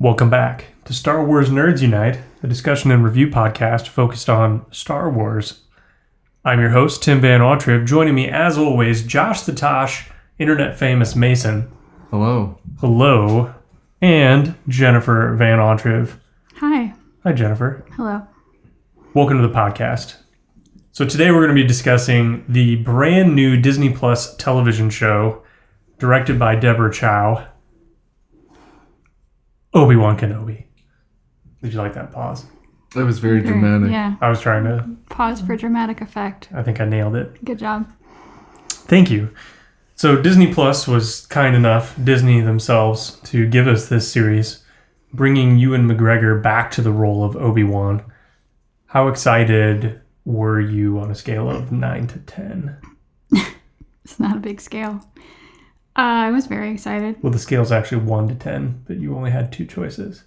Welcome back to Star Wars Nerds Unite, a discussion and review podcast focused on Star Wars. I'm your host, Tim Van Autrib. Joining me, as always, Josh the Tosh, internet famous Mason. Hello. Hello. And Jennifer Van Autrib. Hi. Hi, Jennifer. Hello. Welcome to the podcast. So today we're going to be discussing the brand new Disney Plus television show directed by Deborah Chow, Obi-Wan Kenobi. Did you like that pause? That was very dramatic. Yeah. I was trying to... Pause for dramatic effect. I think I nailed it. Good job. Thank you. So Disney Plus was kind enough, Disney themselves, to give us this series, bringing Ewan McGregor back to the role of Obi-Wan. How excited were you on a scale of 9 to 10? It's not a big scale. I was very excited. Well, the scale's actually 1 to 10, but you only had two choices.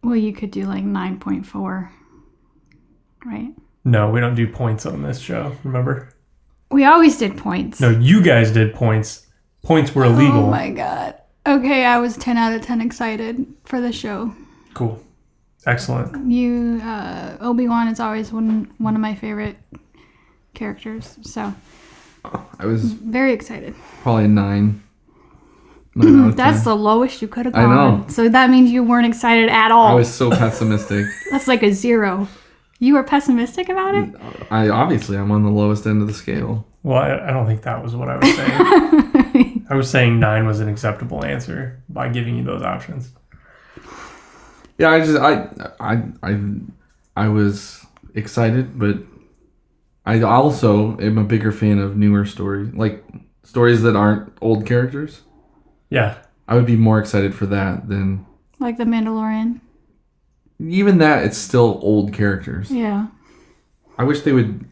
Well, you could do like 9.4, right? No, we don't do points on this show, remember? We always did points. No, you guys did points. Points were illegal. Oh my god. Okay, I was 10 out of 10 excited for the show. Cool. Excellent. Obi-Wan is always one of my favorite characters, so I was very excited. probably a 9. 9 out of That's 10. the lowest you could have I gone. know. So that means you weren't excited at all. I was so pessimistic. That's like a 0. You were pessimistic about it? I'm on the lowest end of the scale. Well, I don't think that was what I was saying. I was saying 9 was an acceptable answer by giving you those options. Yeah, I was excited, but I also am a bigger fan of newer stories, like stories that aren't old characters. Yeah. I would be more excited for that than Like The Mandalorian? even that. It's still old characters. Yeah. I wish they would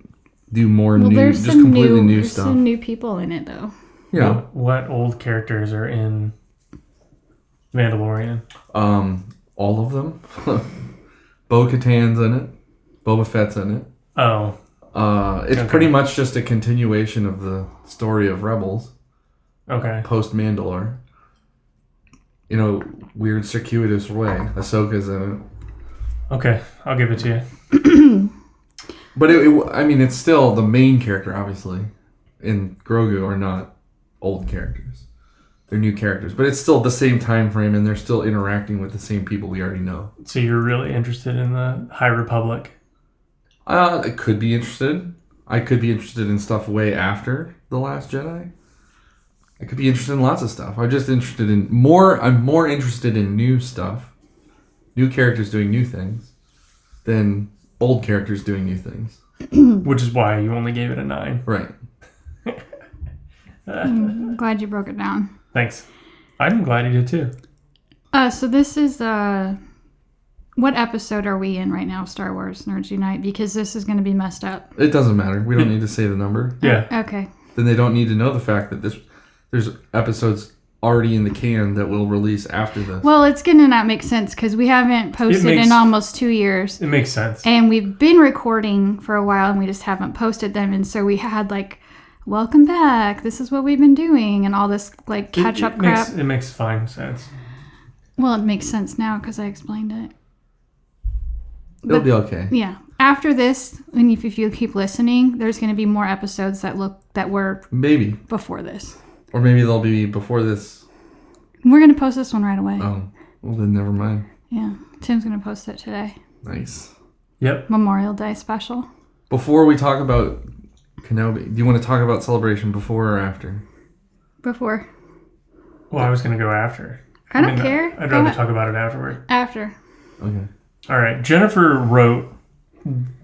do more Well, new, there's just some completely new there's stuff. some new people in it, though. Yeah. What old characters are in Mandalorian? All of them. Bo-Katan's in it. Boba Fett's in it. Oh. It's Okay. pretty much just a continuation of the story of Rebels Okay. post Mandalore. In a weird circuitous way. Ahsoka's in it. Okay. I'll give it to you. But it's still the main character, obviously. And Grogu are not old characters. They're new characters. But it's still the same time frame, and they're still interacting with the same people we already know. So you're really interested in the High Republic? I could be interested. I could be interested in stuff way after The Last Jedi. I could be interested in lots of stuff. I'm just interested in more. I'm more interested in new stuff, new characters doing new things, than old characters doing new things. Which is why you only gave it a 9. Right. I'm glad you broke it down. Thanks. I'm glad you did too. So this is, what episode are we in right now, Star Wars Nerds Unite? Because this is going to be messed up. It doesn't matter. We don't need to say the number. Yeah. Okay. Then they don't need to know the fact that there's episodes already in the can that will release after this. Well, it's going to not make sense because we haven't posted in almost 2 years. It makes sense. And we've been recording for a while and we just haven't posted them. And so we had like, welcome back. This is what we've been doing. And all this like catch up crap. It makes fine sense. Well, it makes sense now because I explained it. It'll be okay. Yeah. After this, and if you keep listening, there's going to be more episodes that were Maybe. before this. Or maybe they'll be before this. We're going to post this one right away. Oh, well then never mind. Yeah. Tim's going to post it today. Nice. Yep. Memorial Day special. Before we talk about Kenobi, do you want to talk about Celebration before or after? Before. Well, I was going to go after. I don't care. I'd Go rather ahead. talk about it afterward. After. Okay. All right. Jennifer wrote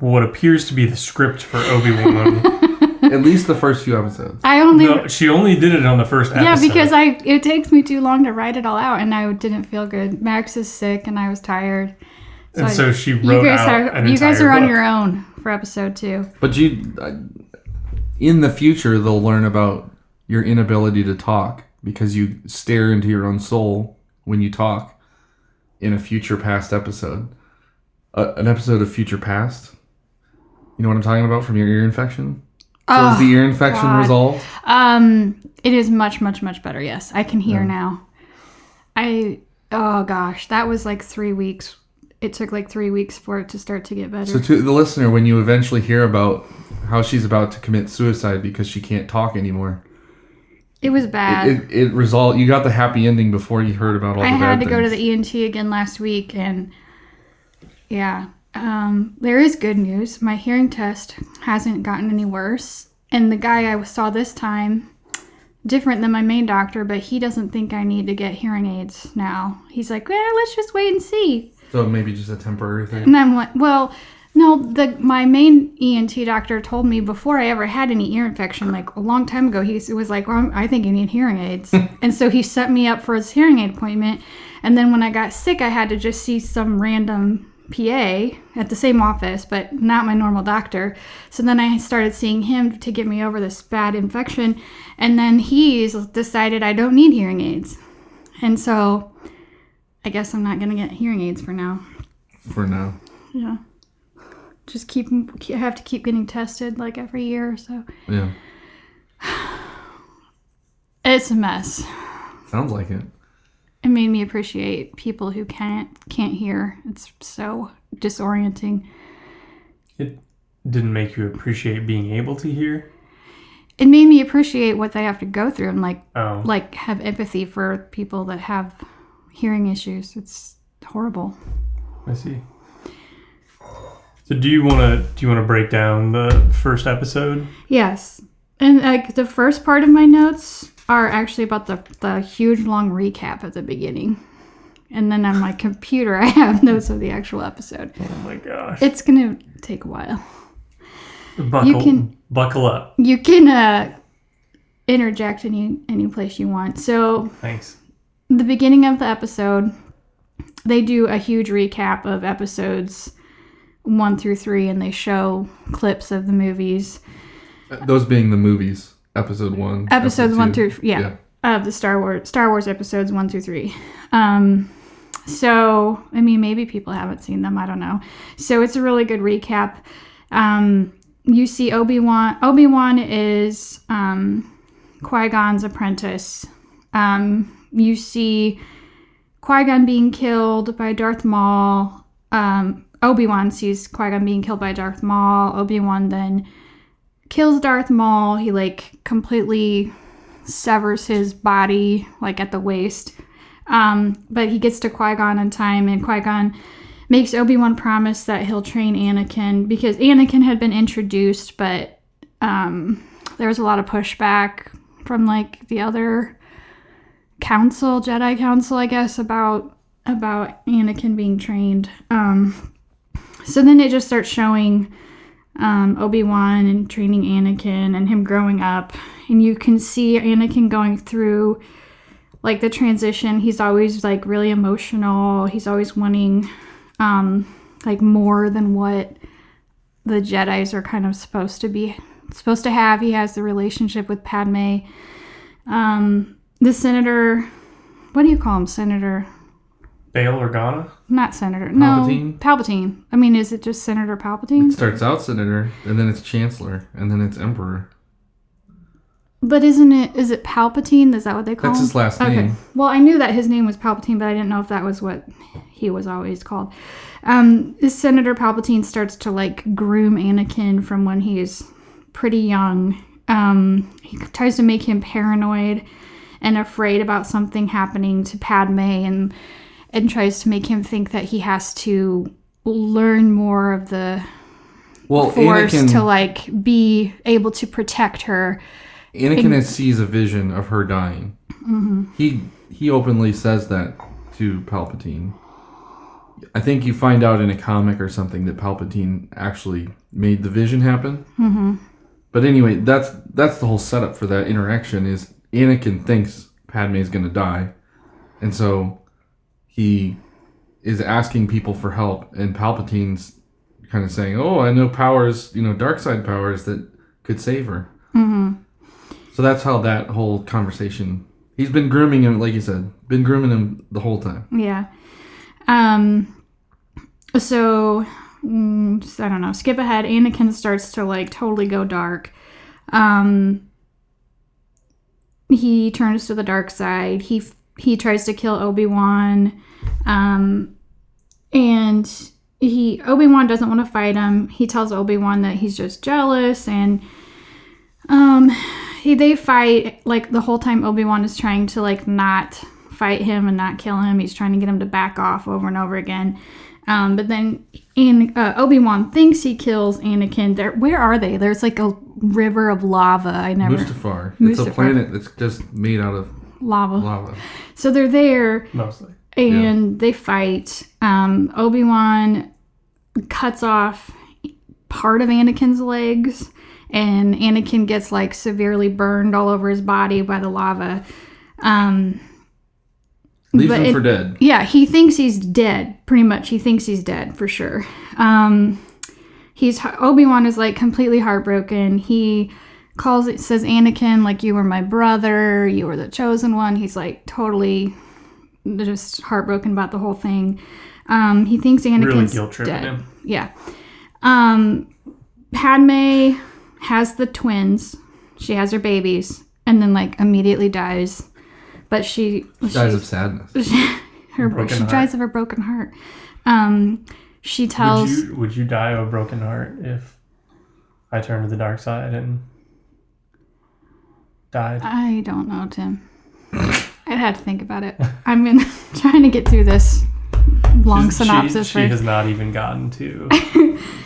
what appears to be the script for Obi-Wan. At least the first few episodes. No, she only did it on the first episode. Yeah, because it takes me too long to write it all out, and I didn't feel good. Max is sick, and I was tired. So she wrote You guys are on your own for episode 2. But in the future, they'll learn about your inability to talk because you stare into your own soul when you talk in a future past episode. An episode of Future Past. You know what I'm talking about from your ear infection? So is the ear infection resolved? It is much, much, much better, yes. I can hear now. Oh gosh, that was like 3 weeks. It took like 3 weeks for it to start to get better. So to the listener, when you eventually hear about how she's about to commit suicide because she can't talk anymore, it was bad. You got the happy ending before you heard about all the bad things. I had to go to the ENT again last week, and yeah, there is good news. My hearing test hasn't gotten any worse, and the guy I saw this time, different than my main doctor, but he doesn't think I need to get hearing aids now. He's like, well, let's just wait and see. So maybe just a temporary thing? And I'm like, well, no, my main ENT doctor told me before I ever had any ear infection, like a long time ago, he was like, well, I think you need hearing aids. And so he set me up for his hearing aid appointment. And then when I got sick, I had to just see some random PA at the same office, but not my normal doctor. So then I started seeing him to get me over this bad infection. And then he's decided I don't need hearing aids. And so I guess I'm not going to get hearing aids for now. For now. Yeah. Just have to keep getting tested like every year or so. Yeah. It's a mess. Sounds like it. It made me appreciate people who can't hear. It's so disorienting. It didn't make you appreciate being able to hear? It made me appreciate what they have to go through and like have empathy for people that have hearing issues. It's horrible. I see. So do you want to break down the first episode? Yes. And like the first part of my notes are actually about the huge long recap at the beginning. And then on my computer I have notes of the actual episode. Oh my gosh. It's going to take a while. Buckle up. You can interject any place you want. So thanks. The beginning of the episode, they do a huge recap of episodes 1 through 3, and they show clips of the movies. Those being the movies, episode 1. Episodes 1 through of the Star Wars episodes 1 through 3. So I mean, maybe people haven't seen them. I don't know. So it's a really good recap. You see Obi-Wan. Obi-Wan is Qui-Gon's apprentice. You see Qui-Gon being killed by Darth Maul. Obi-Wan sees Qui-Gon being killed by Darth Maul. Obi-Wan then kills Darth Maul. He completely severs his body at the waist. But he gets to Qui-Gon in time, and Qui-Gon makes Obi-Wan promise that he'll train Anakin, because Anakin had been introduced, but there was a lot of pushback from the other Jedi Council, I guess, about Anakin being trained. So then it just starts showing Obi-Wan and training Anakin and him growing up, and you can see Anakin going through the transition. He's always really emotional. He's always wanting more than what the Jedis are kind of supposed to have. He has the relationship with Padme. The senator, what do you call him? Senator Bail Organa? Not senator. Palpatine? No, Palpatine. I mean, is it just Senator Palpatine? It starts out senator, and then it's chancellor, and then it's emperor. But is it Palpatine? Is that what they call him? That's his last name. Okay. Well, I knew that his name was Palpatine, but I didn't know if that was what he was always called. Senator Palpatine starts to groom Anakin from when he's pretty young. He tries to make him paranoid and afraid about something happening to Padme, and tries to make him think that he has to learn more of the Force Anakin, to be able to protect her. Anakin sees a vision of her dying. Mm-hmm. He openly says that to Palpatine. I think you find out in a comic or something that Palpatine actually made the vision happen. Mm-hmm. But anyway, that's the whole setup for that interaction. Is Anakin thinks Padme is going to die, and so he is asking people for help, and Palpatine's kind of saying, "Oh, I know powers, dark side powers that could save her." Mm-hmm. So that's how that whole conversation. He's been grooming him, like you said, the whole time. Yeah. So I don't know. Skip ahead. Anakin starts to totally go dark. He turns to the dark side. He he tries to kill Obi-Wan. And Obi-Wan doesn't want to fight him. He tells Obi-Wan that he's just jealous, and they fight. Like, the whole time Obi-Wan is trying to, like, not fight him and not kill him. He's trying to get him to back off over and over again. But then Obi-Wan thinks he kills Anakin. Where are they? There's like a river of lava. Mustafar. It's a planet that's just made out of lava. So they're there. Mostly. And they fight. Obi-Wan cuts off part of Anakin's legs. And Anakin gets like severely burned all over his body by the lava. Leaves him for dead. Yeah, he thinks he's dead. Pretty much, he thinks he's dead for sure. Obi-Wan is like completely heartbroken. He says Anakin, like, you were my brother, you were the chosen one. He's like totally just heartbroken about the whole thing. He thinks Anakin's really guilt-tripping dead. him. Yeah. Padme has the twins. She has her babies, and then like immediately dies. But she dies of sadness. She dies of a broken heart. She tells... Would you die of a broken heart if I turned to the dark side and died? I don't know, Tim. I'd have to think about it. I'm trying to get through this long synopsis. She has not even gotten to...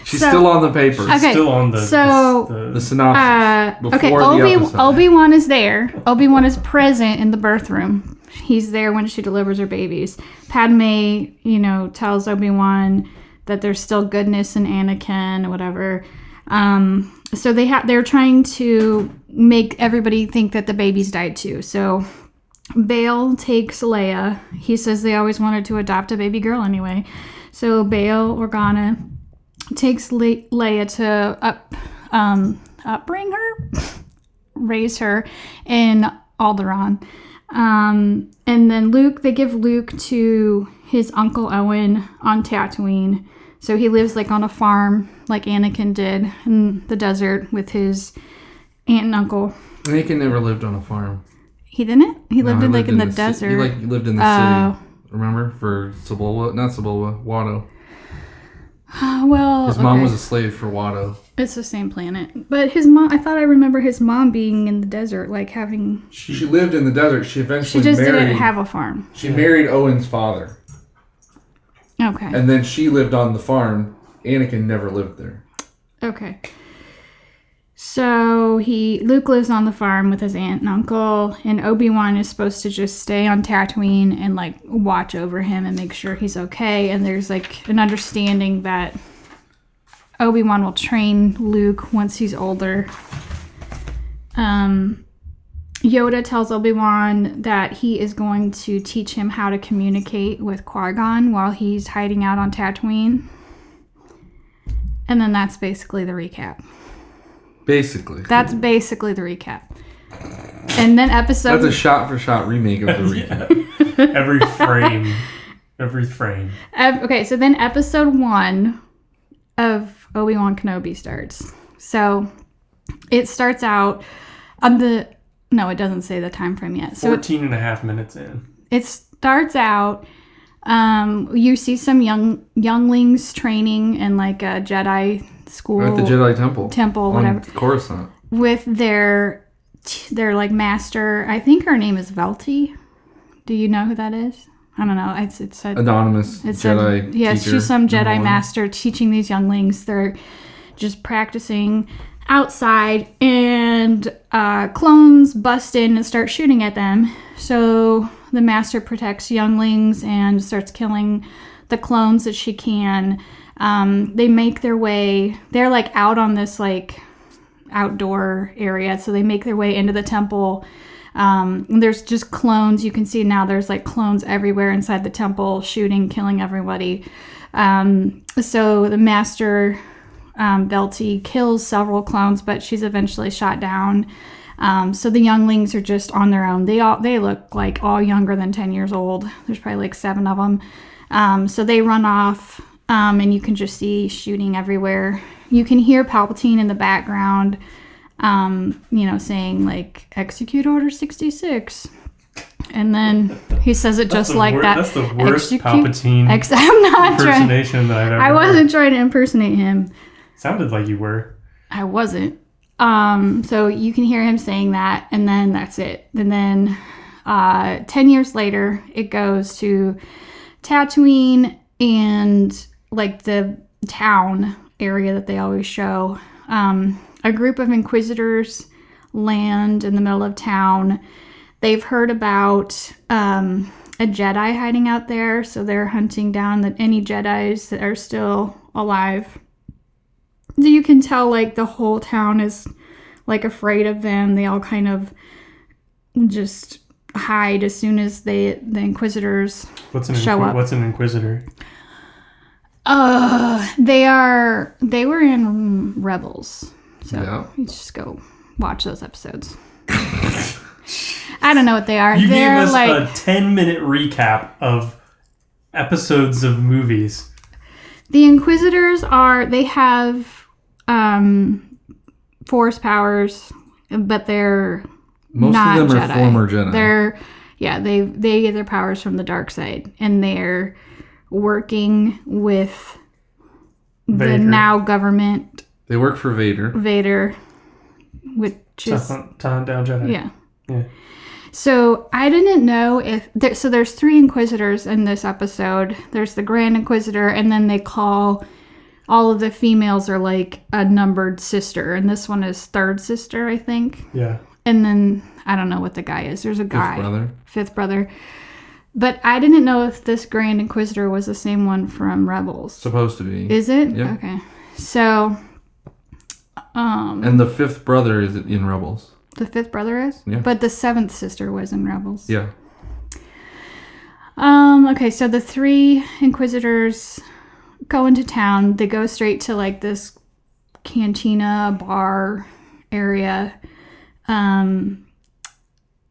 She's still on the paper. Okay, still on the synopsis. Before the episode. Obi-Wan is there. Obi-Wan is present in the birth room. He's there when she delivers her babies. Padme, tells Obi-Wan that there's still goodness in Anakin, whatever. So they're trying to make everybody think that the babies died too. So Bail takes Leia. He says they always wanted to adopt a baby girl anyway. So Bail Organa takes Leia to upbring her, raise her in Alderaan. And then they give Luke to his Uncle Owen on Tatooine. So he lives like on a farm like Anakin did in the desert with his aunt and uncle. Anakin never lived on a farm. He didn't? He lived in the desert. He lived in the city. Remember? For Watto. His mom was a slave for Watto. It's the same planet. But his mom, I thought I remember his mom being in the desert, like having... She lived in the desert. She eventually didn't have a farm. She married Owen's father. Okay. And then she lived on the farm. Anakin never lived there. Okay. So Luke lives on the farm with his aunt and uncle, and Obi-Wan is supposed to just stay on Tatooine and like watch over him and make sure he's okay. And there's like an understanding that Obi-Wan will train Luke once he's older. Yoda tells Obi-Wan that he is going to teach him how to communicate with Qui-Gon while he's hiding out on Tatooine. And then that's basically the recap. That's basically the recap. And then That's a shot-for-shot remake of the recap. Every frame. Okay, so then episode 1 of Obi-Wan Kenobi starts. So it starts out no, it doesn't say the time frame yet. So 14 and a half minutes in. It starts out, you see some younglings training in like a Jedi school. At the Jedi Temple, whatever. Coruscant. With their like master, I think her name is Velty. Do you know who that is? I don't know. It said anonymous Jedi. Yes, teacher, she's some Jedi master teaching these younglings. They're just practicing outside, and clones bust in and start shooting at them. So the master protects younglings and starts killing the clones that she can. They make their way. They're like out on this like outdoor area, so they make their way into the temple. There's just clones. You can see now there's like clones everywhere inside the temple, shooting, killing everybody. So the master, Velty, kills several clones, but she's eventually shot down. So the younglings are just on their own. They look like all younger than 10 years old. There's probably like 7 of them. So they run off, and you can just see shooting everywhere. You can hear Palpatine in the background, saying like, execute Order 66. And then he says it just like that. That's the worst Execute- Palpatine I'm not trying. impersonation that I've ever I heard. wasn't trying to impersonate him. Sounded like you were. I wasn't. So you can hear him saying that, and then that's it. And then 10 years later, it goes to Tatooine and like the town area that they always show. A group of Inquisitors land in the middle of town. They've heard about a Jedi hiding out there, so they're hunting down any Jedis that are still alive. You can tell like the whole town is like afraid of them. They all kind of just hide as soon as the Inquisitors show up. What's an Inquisitor? They were in Rebels. So Yeah. you just go watch those episodes. I don't know what they are. You They're gave us like a 10-minute recap of episodes of movies. the Inquisitors they have force powers, but they're Most not of them Jedi. are former Jedi. They get their powers from the dark side, and they're working with Vader. the now government They work for Vader. which To is hunt down Jedi. yeah. So I didn't know if there's 3 Inquisitors in this episode. There's the Grand Inquisitor, and then they call all of the females are like a numbered sister, and this one is third sister, I think. Yeah. And then I don't know what the guy is. There's a guy, Fifth brother. fifth brother. But I didn't know if this Grand Inquisitor was the same one from Rebels. Supposed to be. Is it? Yep. Okay. So, And the fifth brother is in Rebels. the fifth brother is? Yeah. But the 7th sister was in Rebels. Yeah. Okay, so the 3 Inquisitors go into town. They go straight to like this cantina bar area. And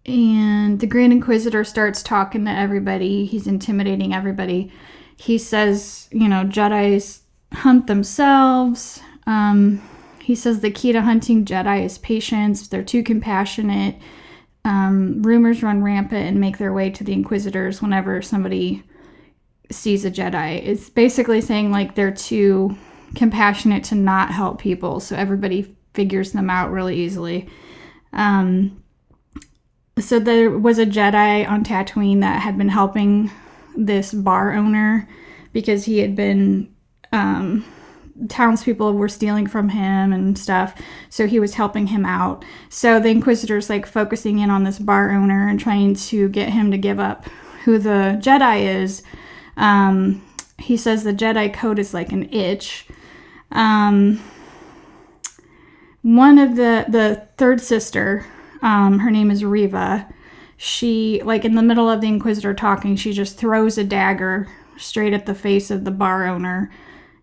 the Grand Inquisitor starts talking to everybody. He's intimidating everybody. He says, Jedis hunt themselves. He says the key to hunting Jedi is patience. They're too compassionate. Rumors run rampant and make their way to the Inquisitors whenever somebody sees a Jedi. It's basically saying like they're too compassionate to not help people, so everybody figures them out really easily. So there was a Jedi on Tatooine that had been helping this bar owner because he had been townspeople were stealing from him and stuff, so he was helping him out. So the Inquisitor's like focusing in on this bar owner and trying to get him to give up who the Jedi is. He says the Jedi code is like an itch. One of the third sister, her name is Reva. She, like in the middle of the Inquisitor talking, she just throws a dagger straight at the face of the bar owner.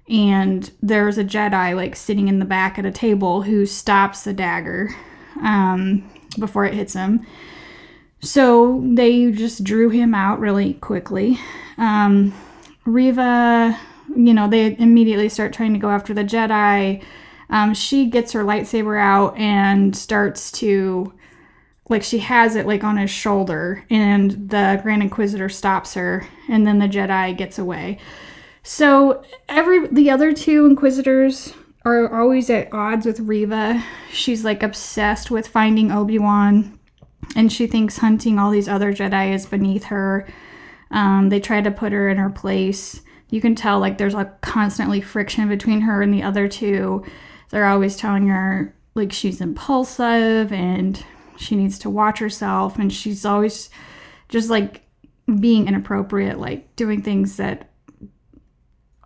And there's a Jedi like sitting in the back at a table who stops the dagger before it hits him. So they just drew him out really quickly. Reva, they immediately start trying to go after the Jedi. She gets her lightsaber out and starts to, like, she has it like on his shoulder, and the Grand Inquisitor stops her, and then the Jedi gets away. So the other 2 Inquisitors are always at odds with Reva. She's like obsessed with finding Obi-Wan, and she thinks hunting all these other Jedi is beneath her. They try to put her in her place. You can tell like there's like constantly friction between her and the other 2. They're always telling her like she's impulsive and she needs to watch herself, and she's always just like being inappropriate, like doing things that,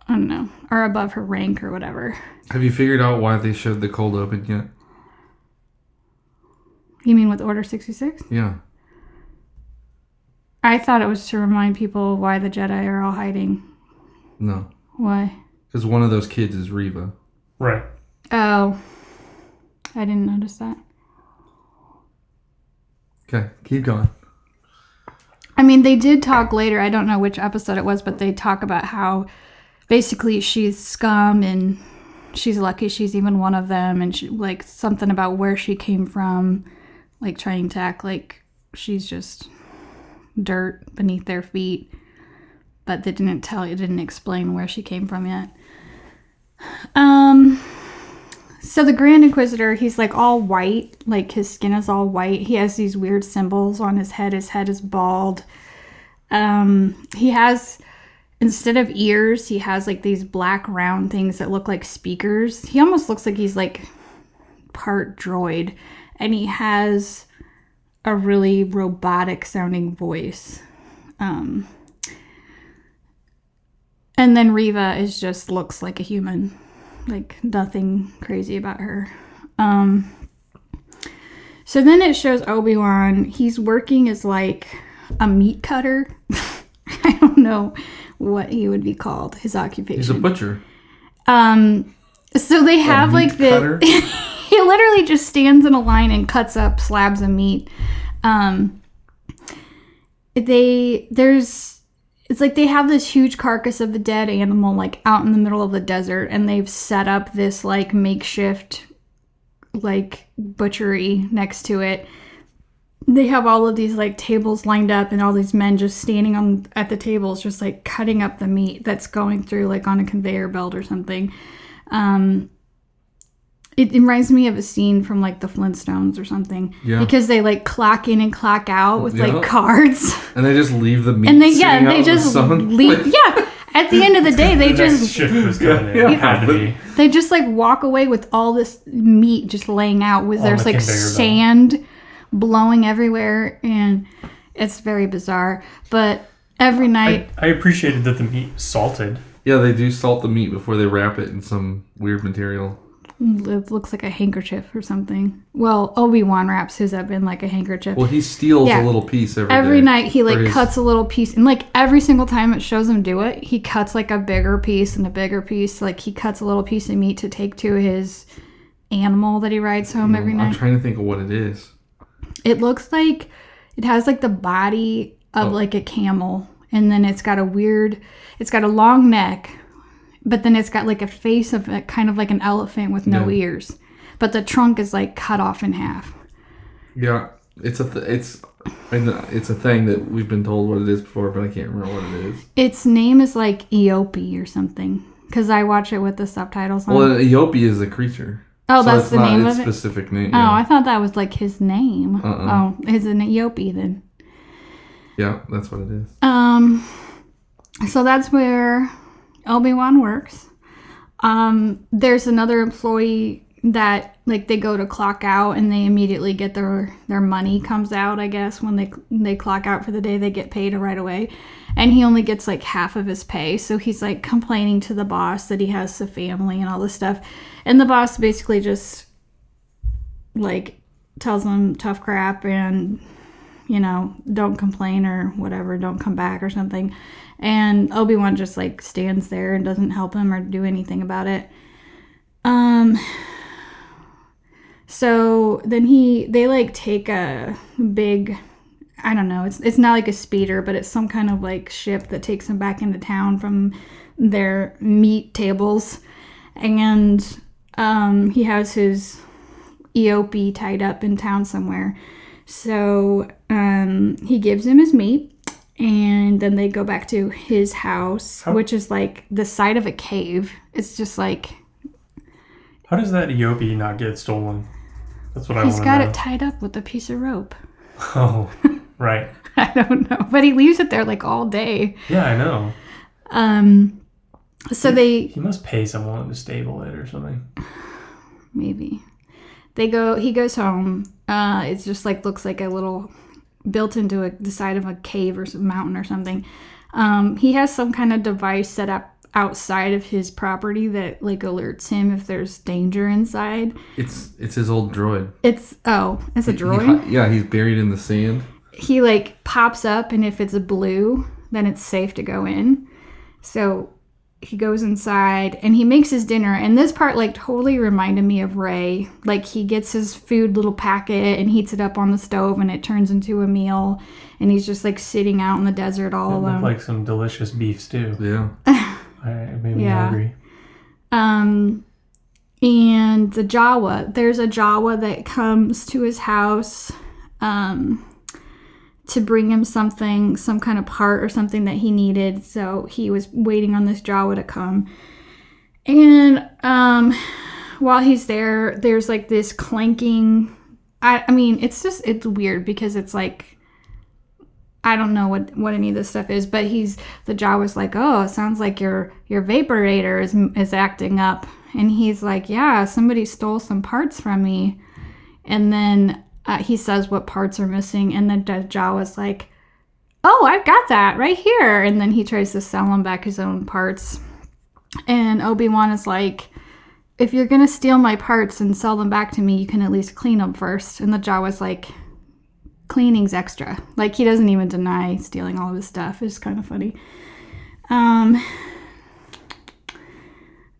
I don't know, are above her rank or whatever. Have you figured out why they showed the cold open yet? You mean with Order 66? Yeah. I thought it was to remind people why the Jedi are all hiding. No. Why? Because one of those kids is Reva. Right. Oh. I didn't notice that. Okay, keep going. I mean, they did talk later. I don't know which episode it was, but they talk about how basically she's scum and she's lucky she's even one of them, and she, like something about where she came from, like trying to act like she's just dirt beneath their feet, but they didn't explain where she came from yet. So the Grand Inquisitor, he's like all white, like his skin is all white. He has these weird symbols on his head. His head is bald. He has, instead of ears, he has like these black round things that look like speakers. He almost looks like he's like part droid, and he has a really robotic sounding voice. And then Reva looks like a human, like nothing crazy about her. So then it shows Obi-Wan. He's working as like a meat cutter. I don't know what he would be called, his occupation. He's a butcher. So they have like cutter? He literally just stands in a line and cuts up slabs of meat. It's like they have this huge carcass of a dead animal like out in the middle of the desert, and they've set up this like makeshift like butchery next to it. They have all of these like tables lined up, and all these men just standing at the tables just like cutting up the meat that's going through like on a conveyor belt or something. It reminds me of a scene from like the Flintstones or something. Yeah. Because they like clock in and clock out with like cards. And they just leave the meat. And they just leave. Yeah. At the end of the day, they just shift was coming in. Had to be. They just like walk away with all this meat just laying out with there's like sand blowing everywhere, and it's very bizarre. But every night I appreciated that the meat was salted. Yeah, they do salt the meat before they wrap it in some weird material. It looks like a handkerchief or something. Well, Obi-Wan wraps his up in like a handkerchief. Well, he steals a little piece every night. He like cuts a little piece, and like every single time it shows him do it, he cuts like a bigger piece and a bigger piece. Like he cuts a little piece of meat to take to his animal that he rides home every night. I'm trying to think of what it is. It looks like it has like the body of like a camel, and then it's got a long neck. But then it's got like a face of a, kind of like an elephant with no ears. But the trunk is like cut off in half. Yeah, it's a thing that we've been told what it is before, but I can't remember what it is. Its name is like Eope or something, because I watch it with the subtitles on. Well, Eope is a creature. Oh, so that's the name of it? Specific name. Oh, I thought that was like his name. Oh, it's an Eope then. Yeah, that's what it is. So that's where Obi-Wan works. There's another employee that like they go to clock out, and they immediately get their money comes out, I guess. When they clock out for the day, they get paid right away, and he only gets like half of his pay. So he's like complaining to the boss that he has a family and all this stuff, and the boss basically just like tells him tough crap and, you know, don't complain or whatever, don't come back or something. And Obi-Wan just like stands there and doesn't help him or do anything about it. So then they like take a big, I don't know, it's not like a speeder, but it's some kind of like ship that takes them back into town from their meat tables. And he has his Eope tied up in town somewhere. So he gives him his meat. And then they go back to his house, which is like the side of a cave. It's just like... How does that Eope not get stolen? That's what I want to know. He's got it tied up with a piece of rope. Oh, right. I don't know. But he leaves it there like all day. Yeah, I know. So he must pay someone to stable it or something. Maybe. He goes home. It's just like looks like a little... built into the side of a cave or some mountain or something. He has some kind of device set up outside of his property that like alerts him if there's danger inside. It's his old droid. It's a droid? He's buried in the sand. He like pops up, and if it's blue, then it's safe to go in. So he goes inside and he makes his dinner, and this part like totally reminded me of Rey. Like he gets his food little packet and heats it up on the stove, and it turns into a meal, and he's just like sitting out in the desert all alone. Like some delicious beef stew. Yeah. It made me hungry. And the Jawa, there's a Jawa that comes to his house to bring him something, some kind of part or something that he needed. So he was waiting on this Jawa to come. And while he's there, there's like this clanking. I mean, it's weird because it's like, I don't know what any of this stuff is, but the Jawa's like, oh, it sounds like your vaporator is acting up. And he's like, yeah, somebody stole some parts from me. And then he says what parts are missing. And then Jawa's like, oh, I've got that right here. And then he tries to sell him back his own parts. And Obi-Wan is like, if you're going to steal my parts and sell them back to me, you can at least clean them first. And the Jawa's like, cleaning's extra. Like, he doesn't even deny stealing all of his stuff. It's kind of funny.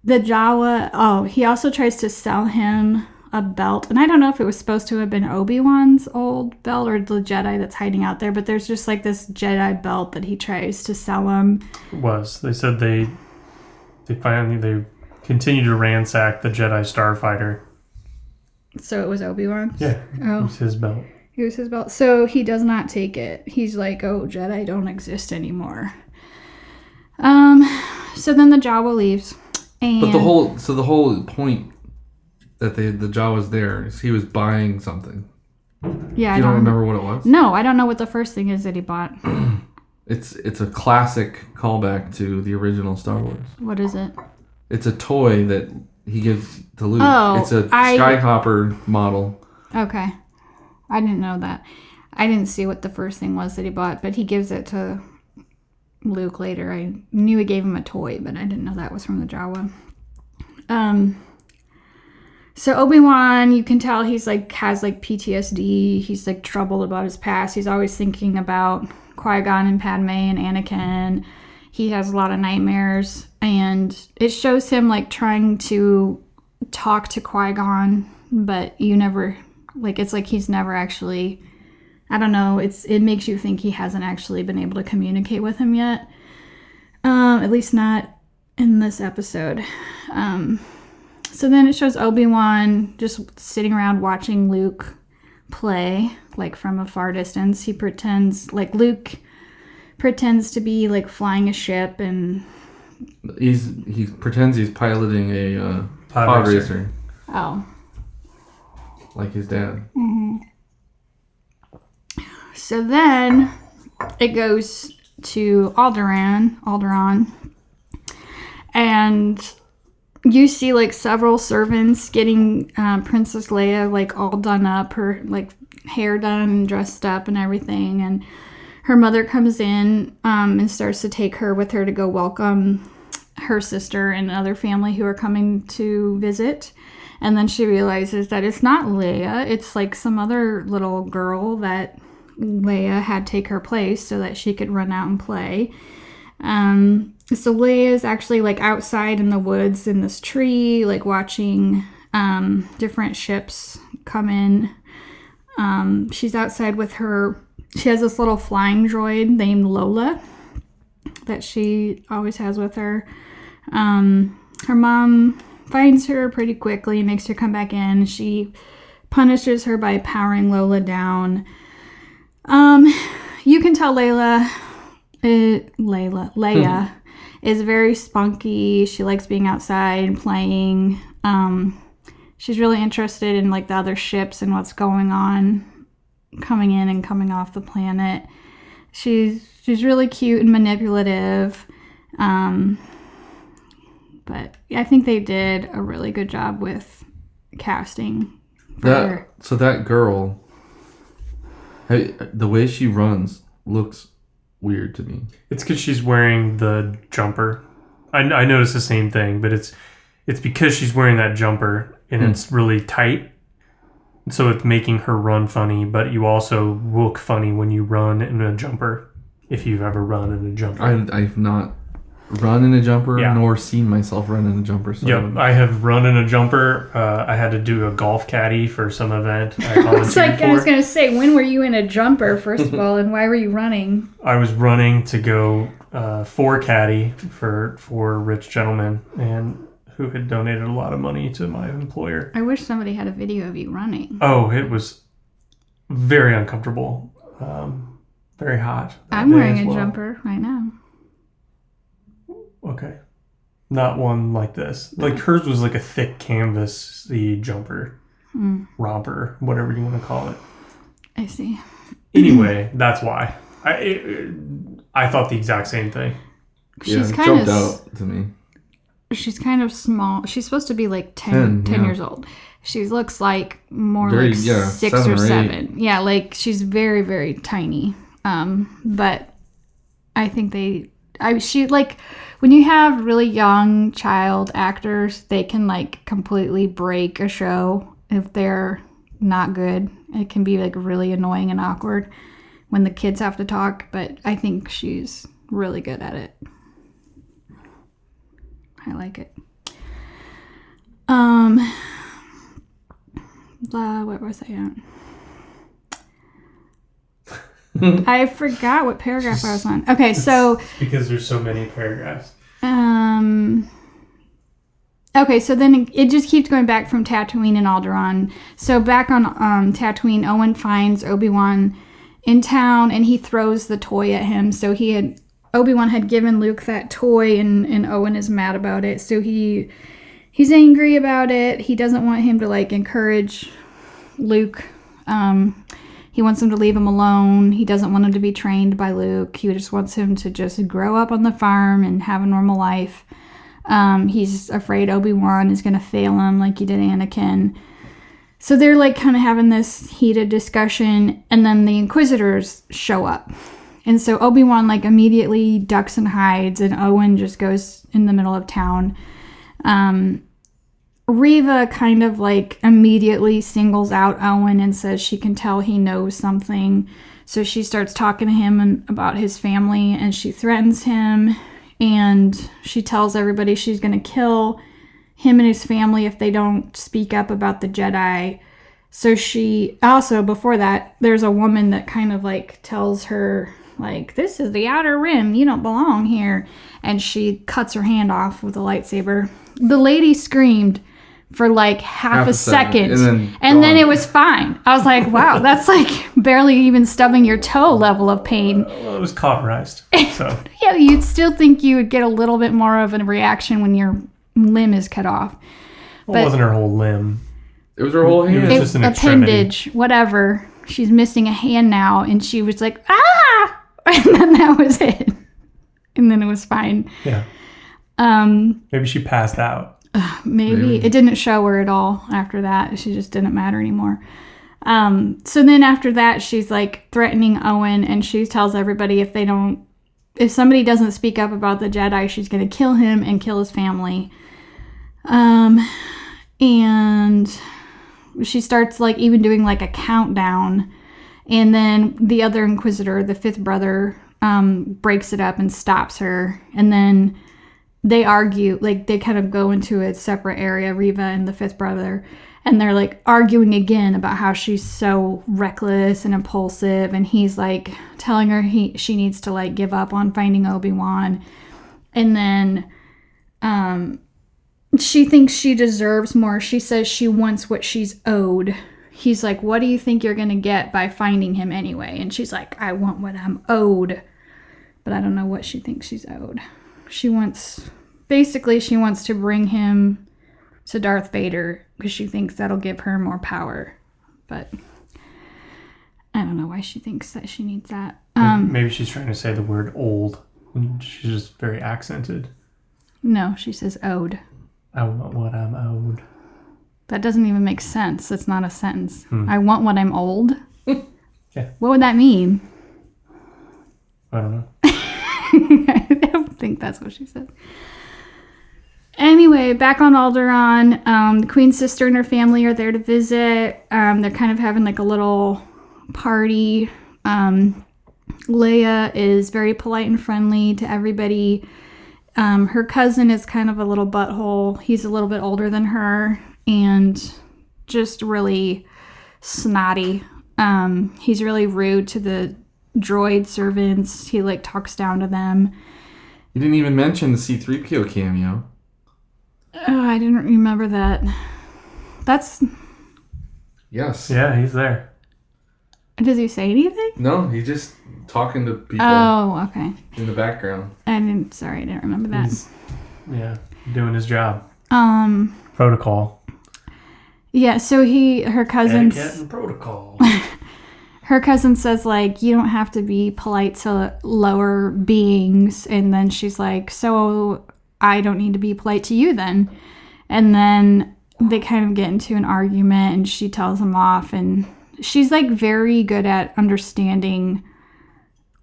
The Jawa, he also tries to sell him a belt. And I don't know if it was supposed to have been Obi-Wan's old belt or the Jedi that's hiding out there, but there's just like this Jedi belt that he tries to sell him. It was. They said they continued to ransack the Jedi starfighter. So it was Obi-Wan? Yeah. Oh. It was his belt. It was his belt. So he does not take it. He's like, oh, Jedi don't exist anymore. So then the Jawa leaves. And But the whole point that the Jawa's there is he was buying something. Yeah, You don't remember what it was? No, I don't know what the first thing is that he bought. It's a classic callback to the original Star Wars. What is it? It's a toy that he gives to Luke. Oh, it's a Skyhopper model. Okay. I didn't know that. I didn't see what the first thing was that he bought, but he gives it to Luke later. I knew he gave him a toy, but I didn't know that was from the Jawa. So Obi-Wan, you can tell he's like has like PTSD. He's like troubled about his past. He's always thinking about Qui-Gon and Padme and Anakin. He has a lot of nightmares, and it shows him like trying to talk to Qui-Gon, but you never, like, it's like he's never actually, I don't know, it makes you think he hasn't actually been able to communicate with him yet. At least not in this episode. So then it shows Obi-Wan just sitting around watching Luke play, like from a far distance. Luke pretends to be like flying a ship, and he pretends he's piloting a pod racer. Oh. Like his dad. Mm-hmm. So then it goes to Alderaan, and you see like several servants getting Princess Leia like all done up, her like hair done and dressed up and everything, and her mother comes in and starts to take her with her to go welcome her sister and other family who are coming to visit. And then she realizes that it's not Leia, it's like some other little girl that Leia had take her place so that she could run out and play. So Leia is actually like outside in the woods in this tree, like watching different ships come in. She's outside with she has this little flying droid named Lola that she always has with her. Her mom finds her pretty quickly, makes her come back in. She punishes her by powering Lola down. You can tell Leia is very spunky. She likes being outside and playing. She's really interested in like the other ships and what's going on, coming in and coming off the planet. She's really cute and manipulative. But I think they did a really good job with casting for her. So that girl, the way she runs looks weird to me. It's because she's wearing the jumper. I noticed the same thing, but it's because she's wearing that jumper and it's really tight. So it's making her run funny, but you also look funny when you run in a jumper, if you've ever run in a jumper. I've not run in a jumper, nor seen myself run in a jumper. So. Yep, I have run in a jumper. I had to do a golf caddy for some event I volunteered for. I was going to say, when were you in a jumper, first of all, and why were you running? I was running to go for caddy for a rich gentleman and who had donated a lot of money to my employer. I wish somebody had a video of you running. Oh, it was very uncomfortable. very hot. I'm wearing a jumper right now. Okay. Not one like this. Like hers was like a thick canvas, the jumper, romper, whatever you want to call it. I see. Anyway, that's why. I thought the exact same thing. She's it kind jumped of out to me. She's kind of small. She's supposed to be like 10 years old. She looks like more like 6 or 7. Yeah, like she's very, very tiny. But I think she like when you have really young child actors, they can like completely break a show if they're not good. It can be like really annoying and awkward when the kids have to talk, but I think she's really good at it. I like it. What was I at? I forgot what paragraph I was on. Okay, so because there's so many paragraphs. Okay, so then it just keeps going back from Tatooine and Alderaan. So back on Tatooine, Owen finds Obi-Wan in town, and he throws the toy at him. So Obi-Wan had given Luke that toy, and Owen is mad about it. So he's angry about it. He doesn't want him to like encourage Luke. He wants him to leave him alone. He doesn't want him to be trained by Luke. He just wants him to just grow up on the farm and have a normal life. He's afraid Obi-Wan is going to fail him like he did Anakin. So they're like kind of having this heated discussion, and then the Inquisitors show up. And so Obi-Wan like immediately ducks and hides, and Owen just goes in the middle of town. Reva kind of like immediately singles out Owen and says she can tell he knows something. So she starts talking to him about his family, and she threatens him, and she tells everybody she's going to kill him and his family if they don't speak up about the Jedi. So she also, before that, there's a woman that kind of like tells her like, this is the Outer Rim, you don't belong here. And she cuts her hand off with a lightsaber. The lady screamed for like half a second. And then it was fine. I was like, wow, that's like barely even stubbing your toe level of pain. Well, it was cauterized. So yeah, you'd still think you would get a little bit more of a reaction when your limb is cut off. It wasn't her whole limb. It was her whole hand. It was just an appendage, whatever. She's missing a hand now, and she was like, ah! And then that was it. And then it was fine. Yeah. Maybe she passed out. Maybe. It didn't show her at all after that. She just didn't matter anymore. So then after that, she's like threatening Owen, and she tells everybody if somebody doesn't speak up about the Jedi, she's going to kill him and kill his family. And she starts like even doing like a countdown, and then the other Inquisitor, the fifth brother, breaks it up and stops her, and then they argue, like they kind of go into a separate area, Reva and the fifth brother, and they're like arguing again about how she's so reckless and impulsive, and he's like telling her she needs to like give up on finding Obi-Wan. And then she thinks she deserves more. She says she wants what she's owed. He's like, what do you think you're gonna get by finding him anyway? And she's like, I want what I'm owed. But I don't know what she thinks she's owed. She wants to bring him to Darth Vader because she thinks that'll give her more power. But I don't know why she thinks that she needs that. Maybe she's trying to say the word old. She's just very accented. No, she says owed. I want what I'm owed. That doesn't even make sense. It's not a sentence. I want what I'm old? Yeah. What would that mean? I don't know. I don't think that's what she said. Anyway, back on Alderaan, the Queen's sister and her family are there to visit. They're kind of having like a little party. Leia is very polite and friendly to everybody. Her cousin is kind of a little butthole. He's a little bit older than her and just really snotty. He's really rude to the droid servants. He like talks down to them. You didn't even mention the C-3PO cameo. Oh, I didn't remember that. That's... Yes. Yeah, he's there. Does he say anything? No, he's just talking to people Oh, okay. in the background. I didn't remember that. He's, doing his job. Um, Protocol. yeah, so her cousin... Etiquette and protocol. Her cousin says, like, you don't have to be polite to lower beings. And then she's like, so I don't need to be polite to you then. And then they kind of get into an argument and she tells him off. And she's, like, very good at understanding,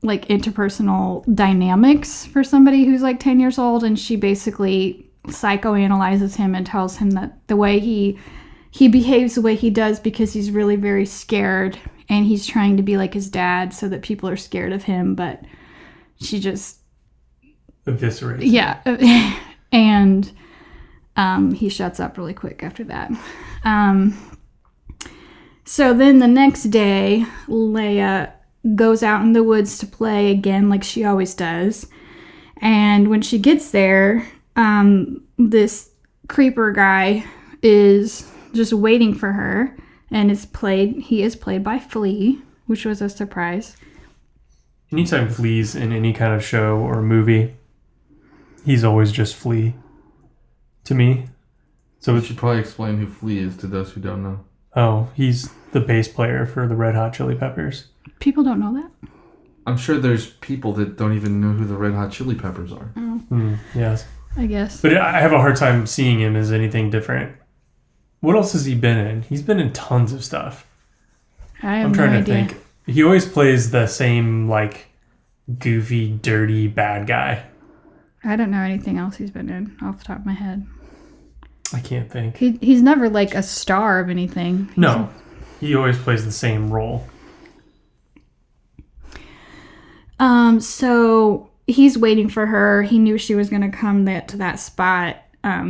like, interpersonal dynamics for somebody who's, like, 10 years old. And she basically psychoanalyzes him and tells him that the way he behaves the way he does because he's really very scared. And he's trying to be like his dad so that people are scared of him, but she just... Eviscerates. Yeah. And he shuts up really quick after that. So then the next day, Leia goes out in the woods to play again like she always does. And when she gets there, this creeper guy is just waiting for her. And he is played by Flea, which was a surprise. Anytime Flea's in any kind of show or movie, he's always just Flea to me. So We should probably explain who Flea is to those who don't know. Oh, he's the bass player for the Red Hot Chili Peppers. People don't know that? I'm sure there's people that don't even know who the Red Hot Chili Peppers are. Oh. Yes. I guess. But I have a hard time seeing him as anything different. What else has he been in? He's been in tons of stuff. I'm trying to think. He always plays the same, like, goofy, dirty, bad guy. I don't know anything else he's been in off the top of my head. I can't think. He's never, like, a star of anything. No. He always plays the same role. So he's waiting for her. He knew she was going to come to that spot.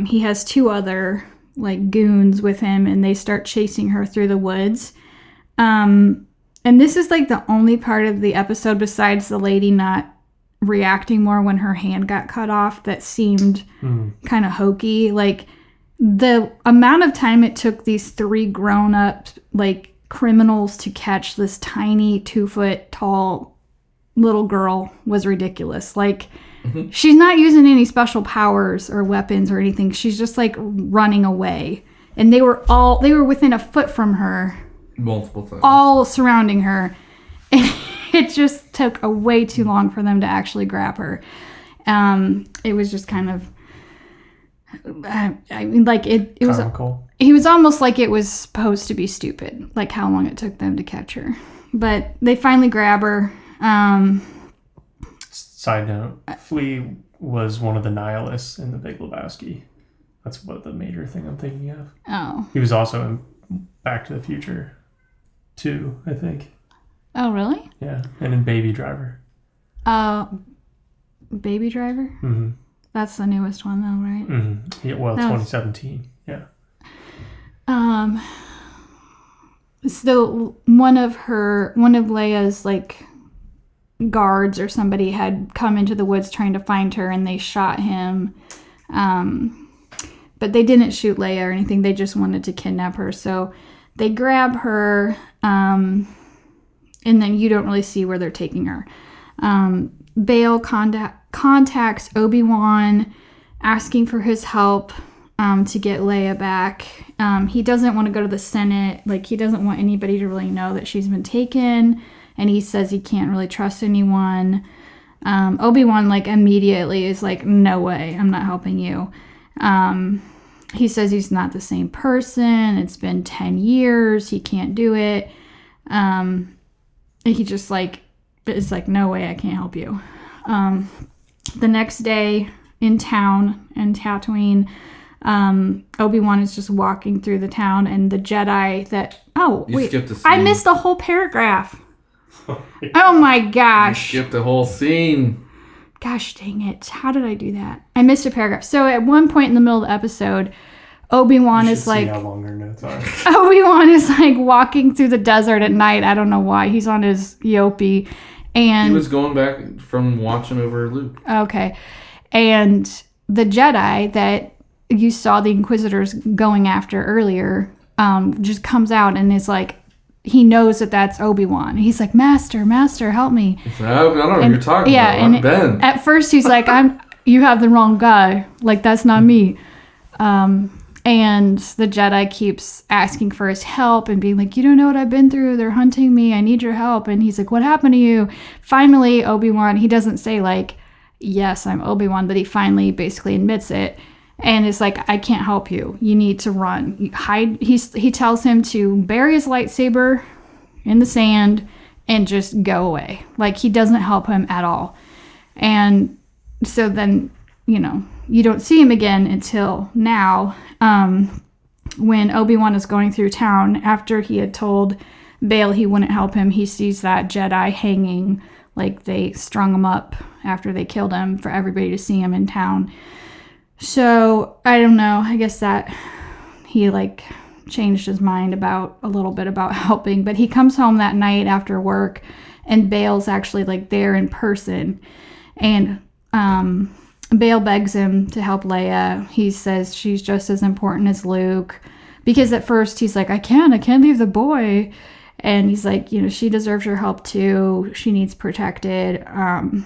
He has two other, like, goons with him, and they start chasing her through the woods. And this is, like, the only part of the episode besides the lady not reacting more when her hand got cut off that seemed kind of hokey. Like, the amount of time it took these three grown-up, like, criminals to catch this tiny 2-foot tall little girl was ridiculous. Like, she's not using any special powers or weapons or anything. She's just, like, running away. And they were within a foot from her. Multiple times. All surrounding her. And it just took way too long for them to actually grab her. It was just kind of... I mean, like, it was... Comical. He was almost like it was supposed to be stupid. Like, how long it took them to catch her. But they finally grab her. Side note, Flea was one of the nihilists in The Big Lebowski. That's what the major thing I'm thinking of. Oh. He was also in Back to the Future 2, I think. Oh, really? Yeah, and in Baby Driver. Baby Driver? Mm-hmm. That's the newest one, though, right? Mm-hmm. Yeah, well, 2017. Yeah. So one of Leia's, like, guards or somebody had come into the woods trying to find her, and they shot him. But they didn't shoot Leia or anything. They just wanted to kidnap her. So they grab her, and then you don't really see where they're taking her. Bail contacts Obi-Wan, asking for his help to get Leia back. He doesn't want to go to the Senate. Like, he doesn't want anybody to really know that she's been taken. And he says he can't really trust anyone. Obi-Wan, like, immediately is like, no way, I'm not helping you. He says he's not the same person. It's been 10 years. He can't do it. He just, like, is like, no way, I can't help you. The next day in town, in Tatooine, Obi-Wan is just walking through the town, and the Jedi that... Oh, wait. I missed the whole paragraph. Oh, my gosh. You skipped the whole scene. Gosh dang it. How did I do that? I missed a paragraph. So at one point in the middle of the episode, Obi-Wan is like... see how long our notes are. Obi-Wan is like walking through the desert at night. I don't know why. He's on his Yopi. And he was going back from watching over Luke. Okay. And the Jedi that you saw the Inquisitors going after earlier just comes out and is like... he knows that that's Obi-Wan. He's like, Master, help me. I don't know what you're talking about. I'm Ben. At first he's like, you have the wrong guy. Like, that's not me. And the Jedi keeps asking for his help and being like, you don't know what I've been through. They're hunting me. I need your help. And he's like, what happened to you? Finally, Obi-Wan, he doesn't say like, yes, I'm Obi-Wan, but he finally basically admits it. And it's like, I can't help you. You need to run. You hide. He tells him to bury his lightsaber in the sand and just go away. Like, he doesn't help him at all. And so then, you don't see him again until now, when Obi-Wan is going through town. After he had told Bail he wouldn't help him, he sees that Jedi hanging, like they strung him up after they killed him for everybody to see him in town. So I don't know, I guess that he like changed his mind a little bit about helping, but he comes home that night after work and Bail's actually like there in person, and Bail begs him to help Leia. He says she's just as important as Luke, because at first he's like, I can't leave the boy. And he's like, she deserves your help too. She needs protected. And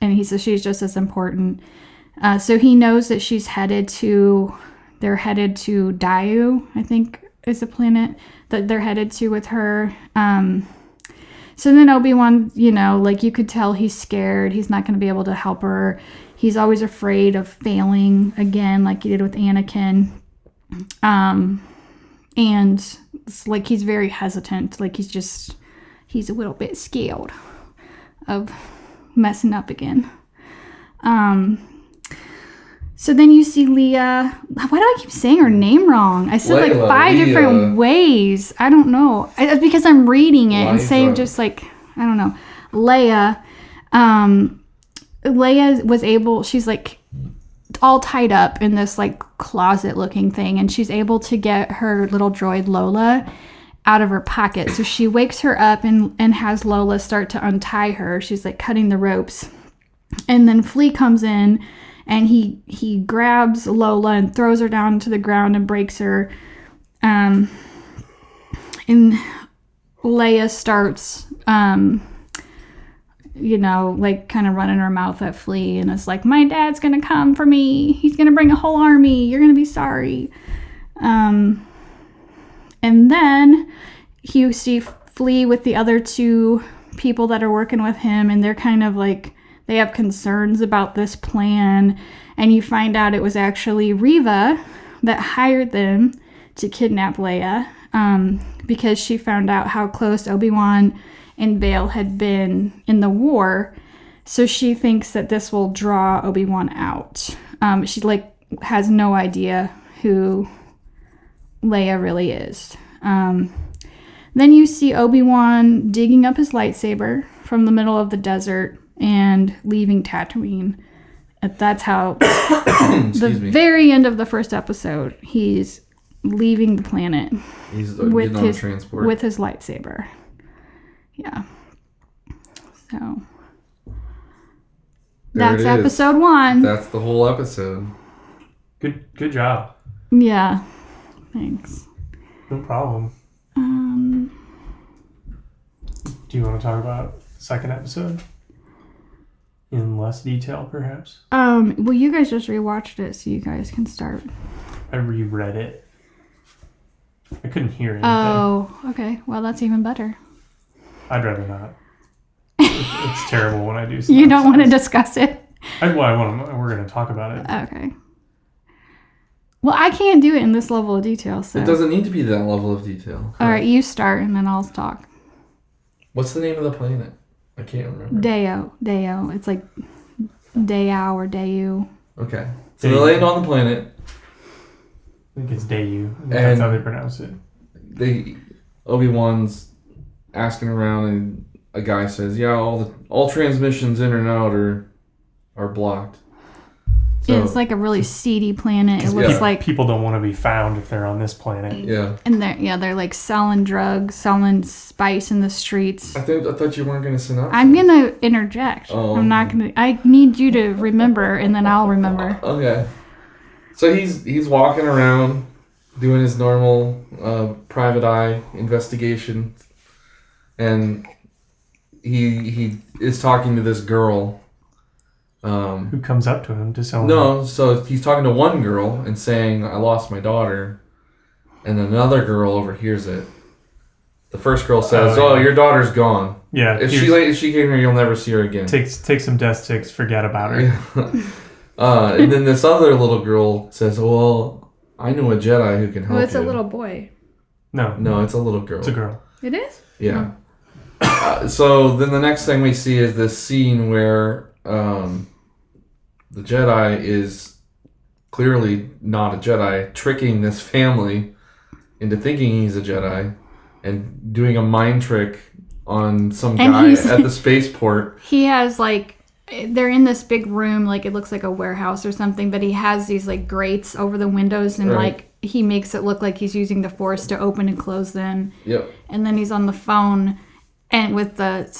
he says she's just as important. So he knows that they're headed to Dayu, I think is the planet that they're headed to with her. So then Obi-Wan, like you could tell he's scared. He's not going to be able to help her. He's always afraid of failing again, like he did with Anakin. And it's like he's very hesitant. Like he's a little bit scared of messing up again. So then you see Leia. Why do I keep saying her name wrong? I said like 5 different ways. I don't know. It's because I'm reading it and saying just like, I don't know. Leia. Leia was able, she's like all tied up in this like closet looking thing, and she's able to get her little droid Lola out of her pocket. So she wakes her up and has Lola start to untie her. She's like cutting the ropes. And then Flea comes in and he grabs Lola and throws her down to the ground and breaks her. And Leia starts like kind of running her mouth at Flea, and it's like, my dad's gonna come for me. He's gonna bring a whole army. You're gonna be sorry. And then you see Flea with the other 2 people that are working with him, and they're kind of like, they have concerns about this plan, and you find out it was actually Reva that hired them to kidnap Leia, because she found out how close Obi-Wan and Bail had been in the war, so she thinks that this will draw Obi-Wan out. She like has no idea who Leia really is. Then you see Obi-Wan digging up his lightsaber from the middle of the desert and leaving Tatooine. That's how very end of the first episode, he's leaving the planet. He's with getting on transport with his lightsaber. Yeah. So that's episode 1. That's the whole episode. Good job. Yeah. Thanks. No problem. Do you want to talk about the second episode in less detail, perhaps? Well, you guys just rewatched it, so you guys can start. I reread it. I couldn't hear anything. Oh, okay. Well, that's even better. I'd rather not. It's terrible when I do something. You don't want to discuss it? We're going to talk about it. Okay. Well, I can't do it in this level of detail, so... It doesn't need to be that level of detail. All right, you start, and then I'll talk. What's the name of the planet? I can't remember. Dayo. It's like Dayao or Dayu. Okay. So they land on the planet. I think it's Dayu. That's how they pronounce it. Obi-Wan's asking around, and a guy says, "Yeah, all transmissions in and out are blocked." So, it's like a really seedy planet. It looks like people don't want to be found if they're on this planet. Yeah. And they're like selling drugs, selling spice in the streets. I thought you weren't going to synopsis. I'm gonna interject. Oh. I'm not gonna. I need you to remember, and then I'll remember. Okay. So he's walking around doing his normal private eye investigation and he is talking to this girl. Who comes up to him to tell him? No, so he's talking to one girl and saying, "I lost my daughter," and another girl overhears it. The first girl says, "Oh, your daughter's gone. Yeah. If she came here, you'll never see her again. Take some death sticks, forget about her." Yeah. And then this other little girl says, "Well, I know a Jedi who can help you." Well, it's a little boy. No, it's a little girl. it's a girl. It is? Yeah. So then the next thing we see is this scene where the Jedi is clearly not a Jedi, tricking this family into thinking he's a Jedi and doing a mind trick on some guy at the spaceport. He has like, they're in this big room, like it looks like a warehouse or something, but he has these like grates over the windows and like he makes it look like he's using the Force to open and close them. Yep. And then he's on the phone and with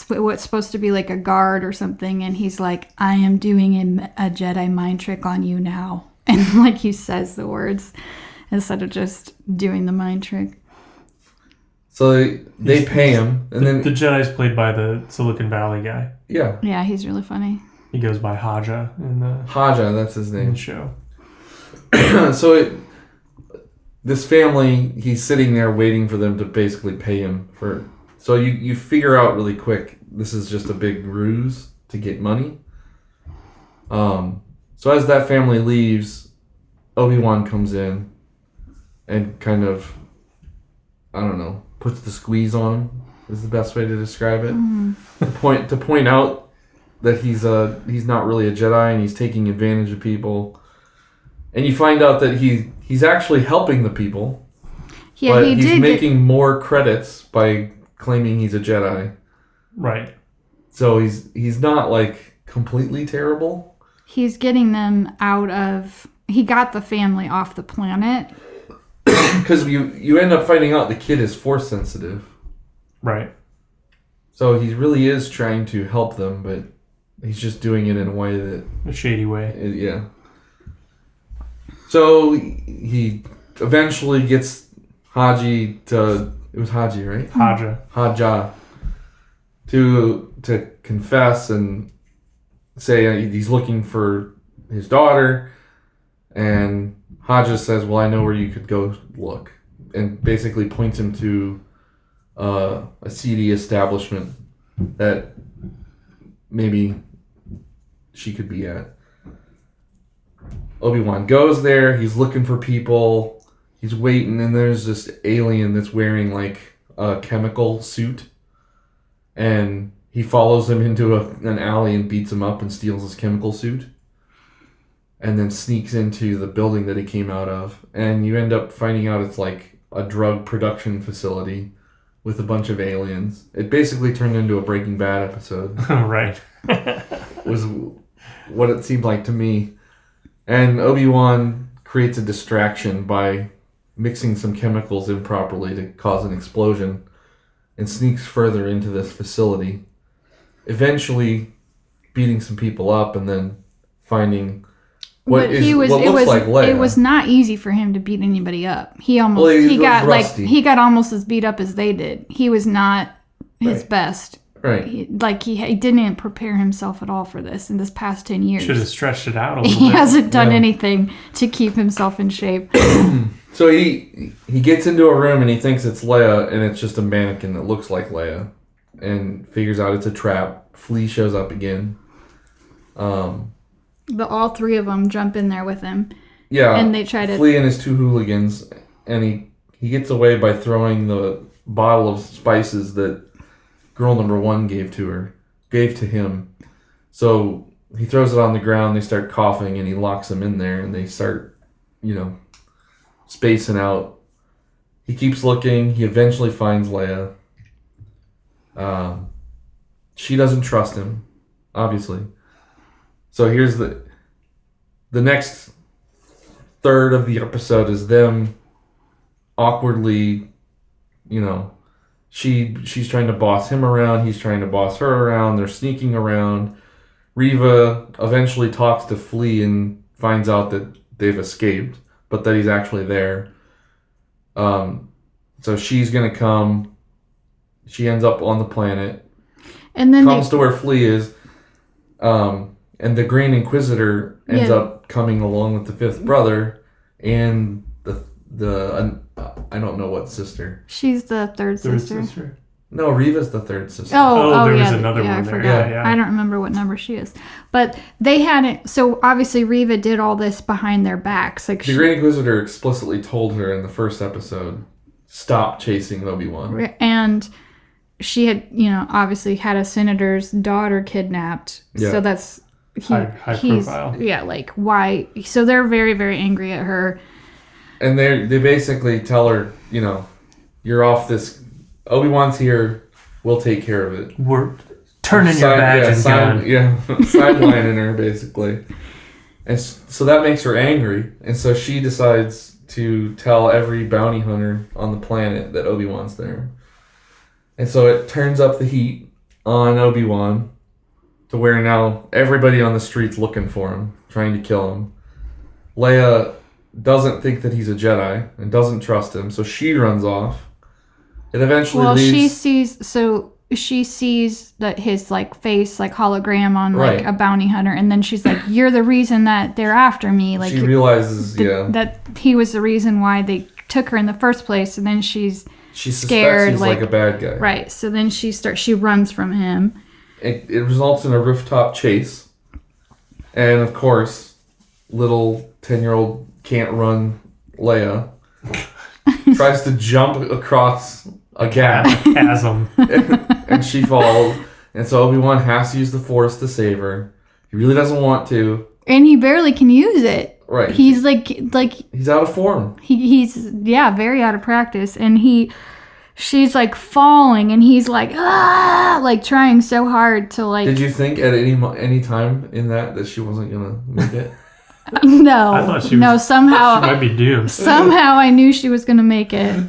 what's supposed to be like a guard or something, and he's like, "I am doing a Jedi mind trick on you now," and like he says the words instead of just doing the mind trick. So they pay him, and then the Jedi's played by the Silicon Valley guy. Yeah, he's really funny. He goes by Haja in the Haja, that's his name. show. So this family, he's sitting there waiting for them to basically pay him for. So you figure out really quick this is just a big ruse to get money. So as that family leaves, Obi-Wan comes in and kind of, I don't know, puts the squeeze on him is the best way to describe it. To point out that he's not really a Jedi and he's taking advantage of people. And you find out that he's actually helping the people. Yeah, but he's making more credits by claiming he's a Jedi. Right. So he's not like completely terrible. He's getting them out of. He got the family off the planet. Because you end up finding out the kid is Force sensitive. Right. So he really is trying to help them, but he's just doing it in a way that... A shady way. Yeah. So he eventually gets Haji to... It was Haji, right? Haja. To confess and say he's looking for his daughter. And Haja says, "Well, I know where you could go look." And basically points him to a seedy establishment that maybe she could be at. Obi-Wan goes there. He's looking for people. He's waiting, and there's this alien that's wearing like a chemical suit. And he follows him into an alley and beats him up and steals his chemical suit. And then sneaks into the building that he came out of. And you end up finding out it's like a drug production facility with a bunch of aliens. It basically turned into a Breaking Bad episode. Right. Was what it seemed like to me. And Obi-Wan creates a distraction by mixing some chemicals improperly to cause an explosion and sneaks further into this facility, eventually beating some people up and then finding what looks like Leia. It was not easy for him to beat anybody up. He got almost as beat up as they did. He was not his best. Right. He didn't prepare himself at all for this in this past 10 years. Should have stretched it out a little bit. He hasn't done anything to keep himself in shape. So he gets into a room and he thinks it's Leia, and it's just a mannequin that looks like Leia, and figures out it's a trap. Flea shows up again. But all three of them jump in there with him. Yeah. And they try to... Flea and his two hooligans, and he gets away by throwing the bottle of spices that girl number one gave to him. So he throws it on the ground, they start coughing, and he locks them in there, and they start, spacing out. He keeps looking. He eventually finds Leia. She doesn't trust him, obviously. So here's the next third of the episode is them awkwardly, she's trying to boss him around. He's trying to boss her around. They're sneaking around. Reva eventually talks to Flea and finds out that they've escaped, but that he's actually there. So she's going to come She ends up on the planet. And then comes to where Flea is. And the Grand Inquisitor ends up coming along with the fifth brother and the I don't know what sister. She's the third sister. No, Reva's the third sister. Oh, there yeah, was another one I there. forgot. Yeah. I don't remember what number she is. But they hadn't... So, obviously, Reva did all this behind their backs. Like the Grand Inquisitor explicitly told her in the first episode, stop chasing Obi-Wan. And she had, obviously had a senator's daughter kidnapped. Yeah. So that's... High profile. Yeah, like, why... So, they're very, very angry at her. And they basically tell her, you're off this... Obi-Wan's here. We'll take care of it. We're turning your badge and gun. Yeah, sidelining her, basically. And so that makes her angry. And so she decides to tell every bounty hunter on the planet that Obi-Wan's there. And so it turns up the heat on Obi-Wan to where now everybody on the street's looking for him, trying to kill him. Leia doesn't think that he's a Jedi and doesn't trust him, so she runs off. It eventually leads... she sees that his face hologram on a bounty hunter, and then she's like, "You're the reason that they're after me." Like she realizes, that he was the reason why they took her in the first place, and then she suspects scared, he's like a bad guy, right? So then she runs from him. It results in a rooftop chase, and of course, little 10-year-old can't run Leia tries to jump across a gap chasm, and she falls. And so Obi-Wan has to use the Force to save her. He really doesn't want to, and he barely can use it. Right, he's he's out of form. He's very out of practice, and she's falling, and he's trying so hard to Did you think at any time in that she wasn't gonna make it? No, I thought she somehow she might be doomed. Somehow I knew she was gonna make it.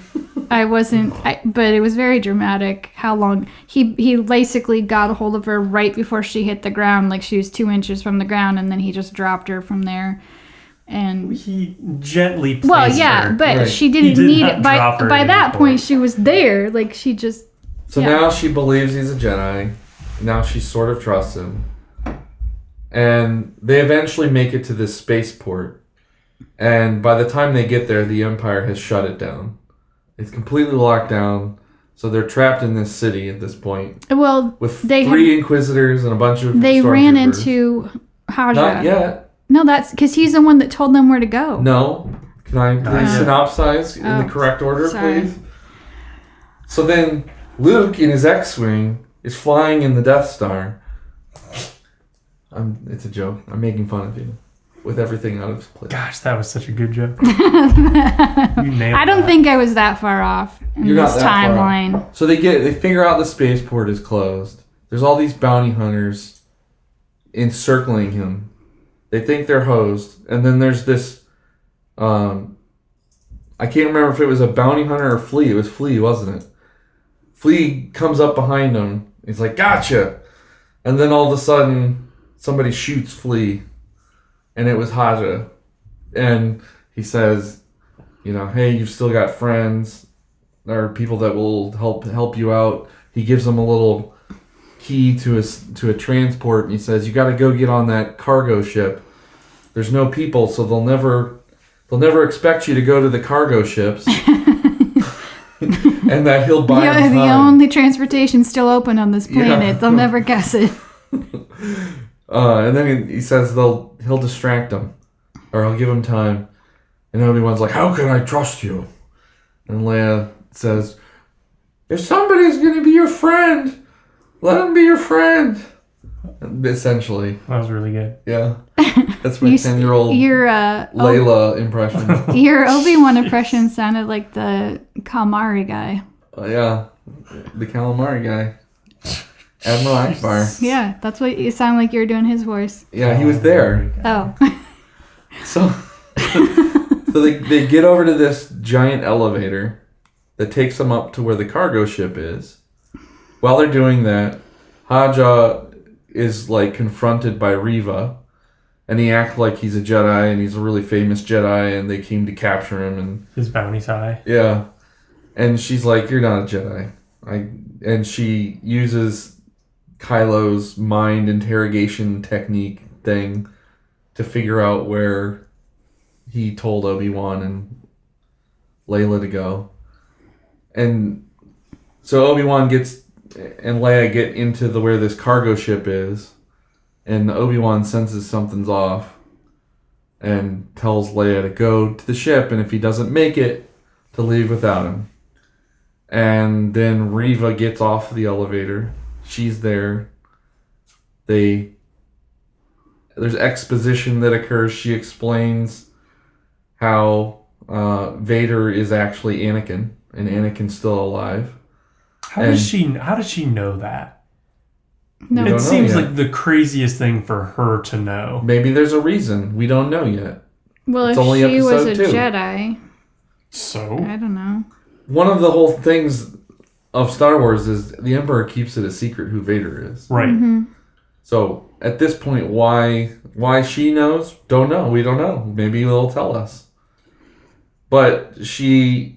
I wasn't, but it was very dramatic. How long he basically got a hold of her right before she hit the ground, like she was 2 inches from the ground, and then he just dropped her from there. And he gently placed her. But right. she didn't need it. By that point, point, she was there. Like she just. So now she believes he's a Jedi. Now she sort of trusts him. And they eventually make it to this spaceport. And by the time they get there, the Empire has shut it down. It's completely locked down. So they're trapped in this city at this point. Well, with three Inquisitors and a bunch of They ran into Haja. Not yet. No, that's because he's the one that told them where to go. No. Can I please synopsize in the correct order, please? So then Luke in his X-Wing is flying in the Death Star. It's a joke. I'm making fun of you with everything out of place. Gosh, that was such a good joke. You nailed I don't think I was that far off in this timeline. So they figure out the spaceport is closed. There's all these bounty hunters encircling him. They think they're hosed, and then there's this. I can't remember if it was a bounty hunter or Flea. It was Flea, wasn't it? Flea comes up behind him. He's like, "Gotcha!" And then all of a sudden, somebody shoots Flea, and it was Haja. And he says, "Hey, you've still got friends. There are people that will help you out." He gives them a little key to a transport, and he says, "You got to go get on that cargo ship. There's no people, so they'll never expect you to go to the cargo ships." And that he'll buy them time. The only transportation still open on this planet. Yeah. They'll never guess it. And then he says he'll distract them, or he'll give them time. And Obi-Wan's like, "How can I trust you?" And Leia says, "If somebody's going to be your friend, let him be your friend." Essentially. That was really good. Yeah. That's my 10-year-old Layla impression. Your Obi-Wan impression sounded like the calamari guy. Yeah. The calamari guy. Admiral Akbar. Yeah, that's what it sounded like you were doing his voice. Yeah, he was there. Oh. So they get over to this giant elevator that takes them up to where the cargo ship is. While they're doing that, Haja is confronted by Reva, and he acts like he's a Jedi and he's a really famous Jedi and they came to capture him, and his bounty's high. Yeah. And she's like, "You're not a Jedi. And she uses Kylo's mind interrogation technique thing to figure out where he told Obi-Wan and Layla to go. And so Obi-Wan and Leia get into where this cargo ship is, and Obi-Wan senses something's off and tells Leia to go to the ship, and if he doesn't make it, to leave without him. And then Reva gets off the elevator. She's there. There's exposition that occurs. She explains how Vader is actually Anakin, and Anakin's still alive. How does she know that? No, It seems like the craziest thing for her to know. Maybe there's a reason. We don't know yet. well, It's if only she was a episode 2. Jedi, So I don't know. One of the whole things of Star Wars is the Emperor keeps it a secret who Vader is. right. Mm-hmm. So at this point, why she knows? Don't know. We don't know. Maybe they'll tell us. But she's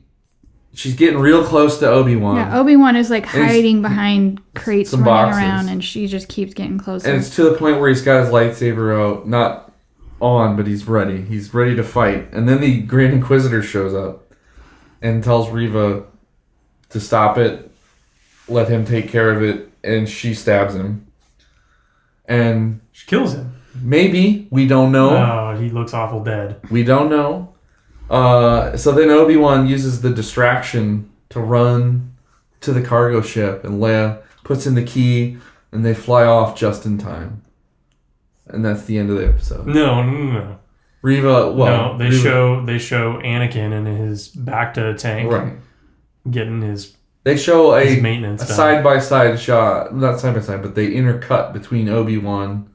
getting real close to Obi-Wan. Yeah, Obi-Wan is like And he's- hiding behind crates some running boxes. around, and she just keeps getting closer. And it's to the point where he's got his lightsaber out, not on, but he's ready. He's ready to fight. And then the Grand Inquisitor shows up and tells Reva to stop it, let him take care of it, and she stabs him. And She kills him. maybe, we don't know. Oh, he looks awful dead. We don't know. So then Obi-Wan uses the distraction to run to the cargo ship, and Leia puts in the key, and they fly off just in time. And that's the end of the episode. No. Reva, No, they show Anakin in his bacta tank right. getting his They show a maintenance done. side-by-side shot, not side-by-side, but they intercut between Obi-Wan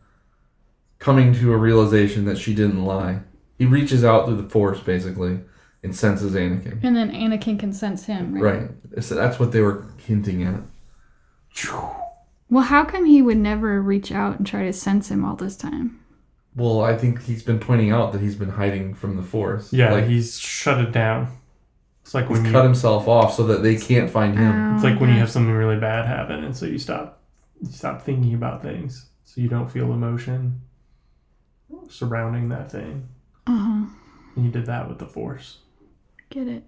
coming to a realization that she didn't lie. He reaches out through the Force, basically, and senses Anakin. and then Anakin can sense him, right? Right. So that's what they were hinting at. Well, how come he would never reach out and try to sense him all this time? Well, I think he's been pointing out that he's been hiding from the Force. Yeah, Like, he's shut it down. It's like he's when cut himself off so that they can't find him. it's like when you have something really bad happen, and so you stop thinking about things, so you don't feel emotion surrounding that thing. Uh-huh. And you did that with the Force. Get it.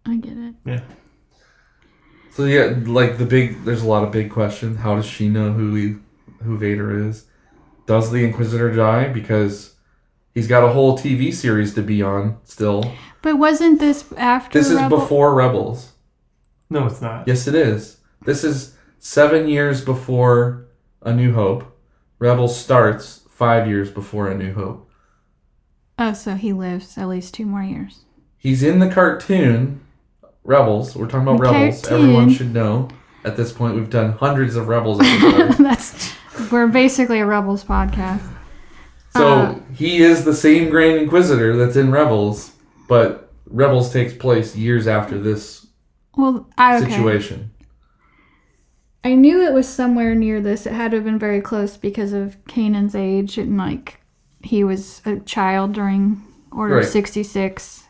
I get it. Yeah. So yeah, like there's a lot of big questions. How does she know who Vader is? Does the Inquisitor die? Because he's got a whole TV series to be on still. But wasn't this after This is Rebel? before Rebels. No, it's not. Yes, it is. This is 7 years before A New Hope. Rebels starts 5 years before A New Hope. Oh, so he lives at least 2 more years. He's in the cartoon Rebels. We're talking about The Rebels. cartoon. Everyone should know. At this point, we've done hundreds of Rebels episodes. We're basically a Rebels podcast. So he is the same Grand Inquisitor that's in Rebels, but Rebels takes place years after this situation. I knew it was somewhere near this. It had to have been very close because of Kanan's age, and like he was a child during Order 66.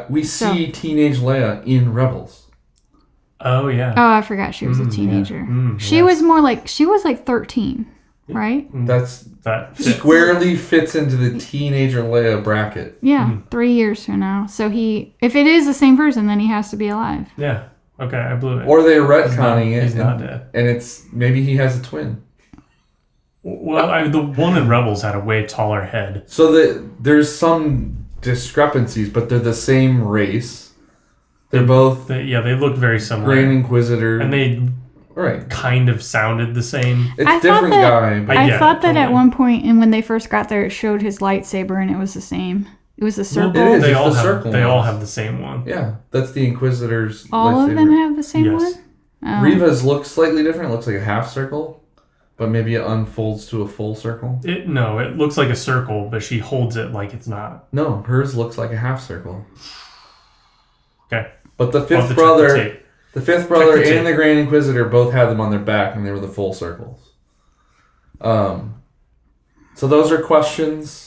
We see teenage Leia in Rebels. Oh yeah. Oh, I forgot she was a teenager. Yeah. She was more like 13, right? That fits. squarely fits into the teenager Leia bracket. Yeah, 3 years from now. So if it is the same person, then he has to be alive. Yeah. Okay, I blew it. Or they're retconning it. He's not dead. And it's maybe he has a twin. Well, the one in Rebels had a way taller head. So there's some discrepancies, but they're the same race. They're both They look very similar. Grand Inquisitor. And they right. kind of sounded the same. It's I different thought guy. But I Yeah, thought that at totally. one point, and when they first got there, it showed his lightsaber, and it was the same. It was a circle. It is. They It's all the have circle they all ones. have the same one. yeah, that's the Inquisitor's All lightsaber. of them have the same Yes. one? Oh. Reva's looks slightly different. It looks like a half circle, but maybe it unfolds to a full circle. It looks like a circle, but she holds it like it's not. No, hers looks like a half circle. Okay. But the I'll have fifth to check brother, the tape. the fifth brother, tape. and the Grand Inquisitor both had them on their back, and they were the full circles. So those are questions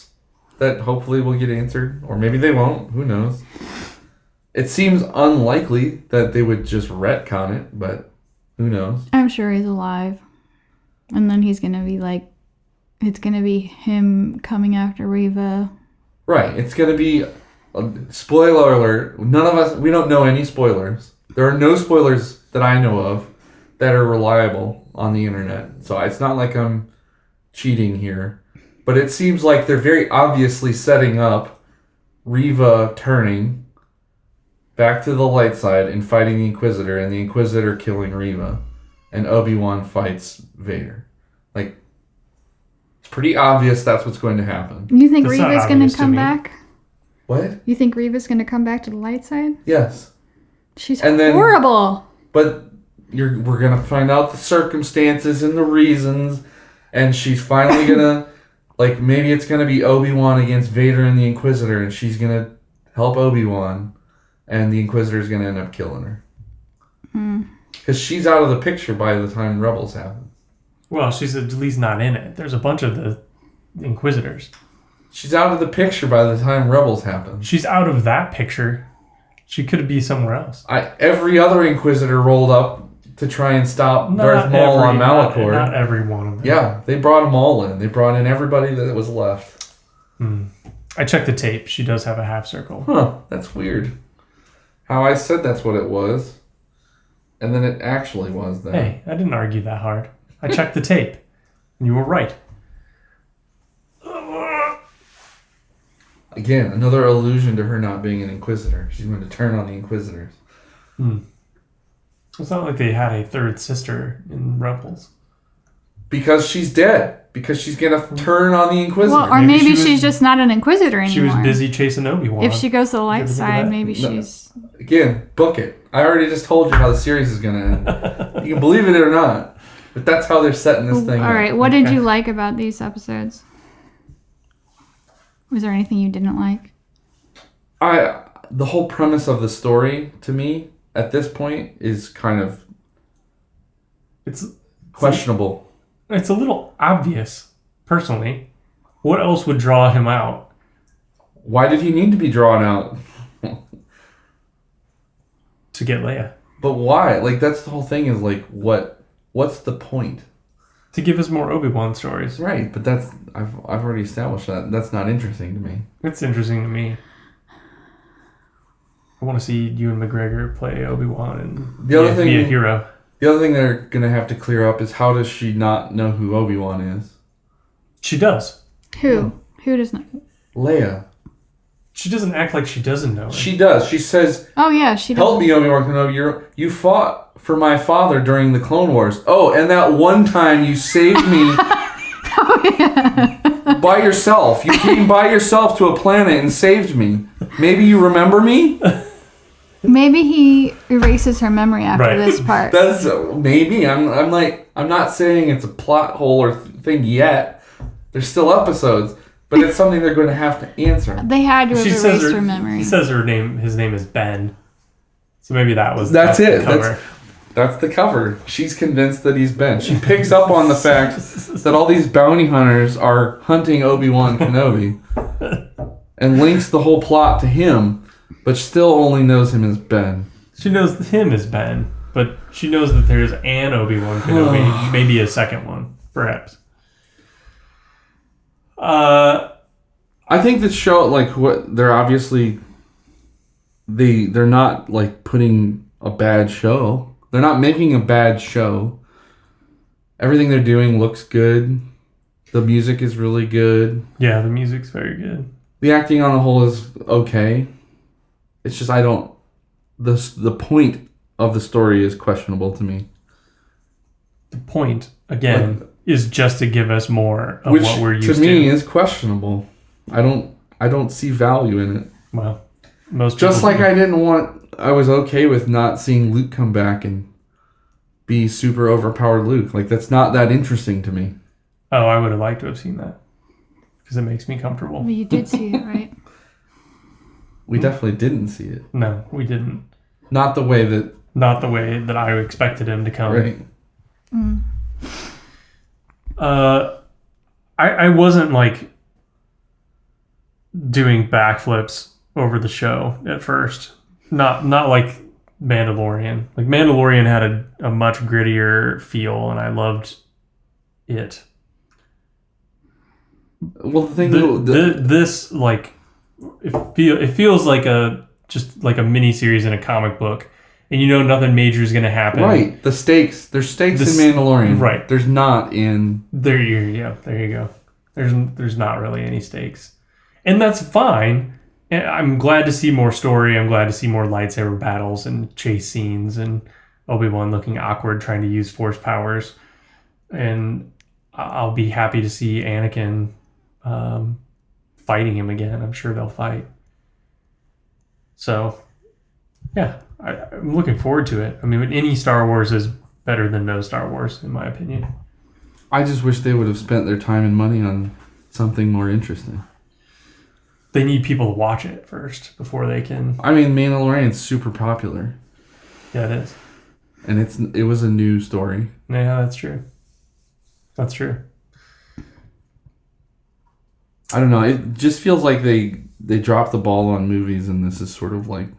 that hopefully will get answered, or maybe they won't. Who knows? It seems unlikely that they would just retcon it, but Who knows? I'm sure he's alive. And then he's going to be like, it's going to be him coming after Reva. Right. It's going to be, spoiler alert, none of us, we don't know any spoilers. There are no spoilers that I know of that are reliable on the internet. So it's not like I'm cheating here. But it seems like they're very obviously setting up Reva turning back to the light side and fighting the Inquisitor, and the Inquisitor killing Reva, and Obi-Wan fights Vader. Like, it's pretty obvious that's what's going to happen. You think That's not Reva's going obvious to to come me. back? What? You think Reva's going to come back to the light side? Yes. She's And then- horrible. But we're going to find out the circumstances and the reasons, and she's finally going to, like, maybe it's going to be Obi-Wan against Vader and the Inquisitor, and she's going to help Obi-Wan, and the Inquisitor's going to end up killing her. Because she's out of the picture by the time Rebels happen. Well, she's at least not in it. There's a bunch of the Inquisitors. She's out of the picture by the time Rebels happen. She's out of that picture. She could be somewhere else. Every other Inquisitor rolled up to try and stop Darth Maul on Malachor. Not every one of them. Yeah, they brought them all in. They brought in everybody that was left. I checked the tape. She does have a half circle. Huh, that's weird. How I said that's what it was, and then it actually was that. Hey, I didn't argue that hard. I checked the tape, and you were right. Again, another allusion to her not being an Inquisitor. She's going to turn on the Inquisitors. It's not like they had a third sister in Rebels. Because she's dead. Because she's going to turn on the Inquisitor. Well, or Maybe maybe she she's was- just not an Inquisitor anymore. She was busy chasing Obi-Wan. If she goes to the light ever think of side, that? maybe No. she's... Again, book it. I already just told you how the series is going to end. You can believe it or not. But that's how they're setting this thing All up. right, what did Okay. you like about these episodes? Was there anything you didn't like? The whole premise of the story, to me, at this point, is kind of It's questionable. It's a little obvious, personally. What else would draw him out? Why did he need to be drawn out? To get Leia. But why? Like, that's the whole thing is, like, what's the point? To give us more Obi-Wan stories. Right, but that's, I've already established that. That's not interesting to me. It's interesting to me. I want to see Ewan McGregor play Obi-Wan and The other be a thing- hero. The other thing they're going to have to clear up is how does she not know who Obi-Wan is? She does. Who? Who does not? Leia. She doesn't act like she doesn't know. She does. She says, Oh, yeah, she does. help me, Obi-Wan Kenobi. You fought for my father during the Clone Wars. Oh, and that one time you saved me by yourself. You came by yourself to a planet and saved me. Maybe you remember me? Maybe he erases her memory after Right. this part. That's maybe. I'm not saying it's a plot hole or thing yet. There's still episodes, but it's something they're going to have to answer. They had to have She says erased her memory. He says his name is Ben. So maybe that's That's the it. cover. That's the cover. She's convinced that he's Ben. She picks up on the fact that all these bounty hunters are hunting Obi-Wan Kenobi and links the whole plot to him, but still only knows him as Ben. She knows him as Ben, but she knows that there's an Obi-Wan Kenobi, maybe a second one, perhaps. I think this show, like, what they're obviously they're not like putting a bad show. They're not making a bad show. Everything they're doing looks good. The music is really good. Yeah, the music's very good. The acting on the whole is okay. It's just the point of the story is questionable to me. The point, again, is just to give us more of Which what we're to used me to. is questionable. I don't see value in it. Well, most Just people like I was okay with not seeing Luke come back and be super overpowered Luke. Like, that's not that interesting to me. Oh, I would have liked to have seen that. Because it makes me comfortable. But you did see it, right? We definitely didn't see it. No, we didn't. Not the way that... Not the way that I expected him to come. Right. I wasn't like doing backflips over the show at first. Not like Mandalorian. Like Mandalorian had a much grittier feel, and I loved it. Well, the thing this like it feels like just like a mini series in a comic book, and nothing major is going to happen. Right. There's stakes in Mandalorian. Right. There's not in there you go. There's not really any stakes, and that's fine. And I'm glad to see more story. I'm glad to see more lightsaber battles and chase scenes and Obi-Wan looking awkward trying to use Force powers. And I'll be happy to see Anakin fighting him again. I'm sure they'll fight. So, yeah, I'm looking forward to it. I mean, any Star Wars is better than no Star Wars, in my opinion. I just wish they would have spent their time and money on something more interesting. They need people to watch it first before they can. I mean, Mandalorian's super popular. Yeah, it is. And it was a new story. Yeah, that's true. That's true. I don't know. It just feels like they dropped the ball on movies, and this is sort of like,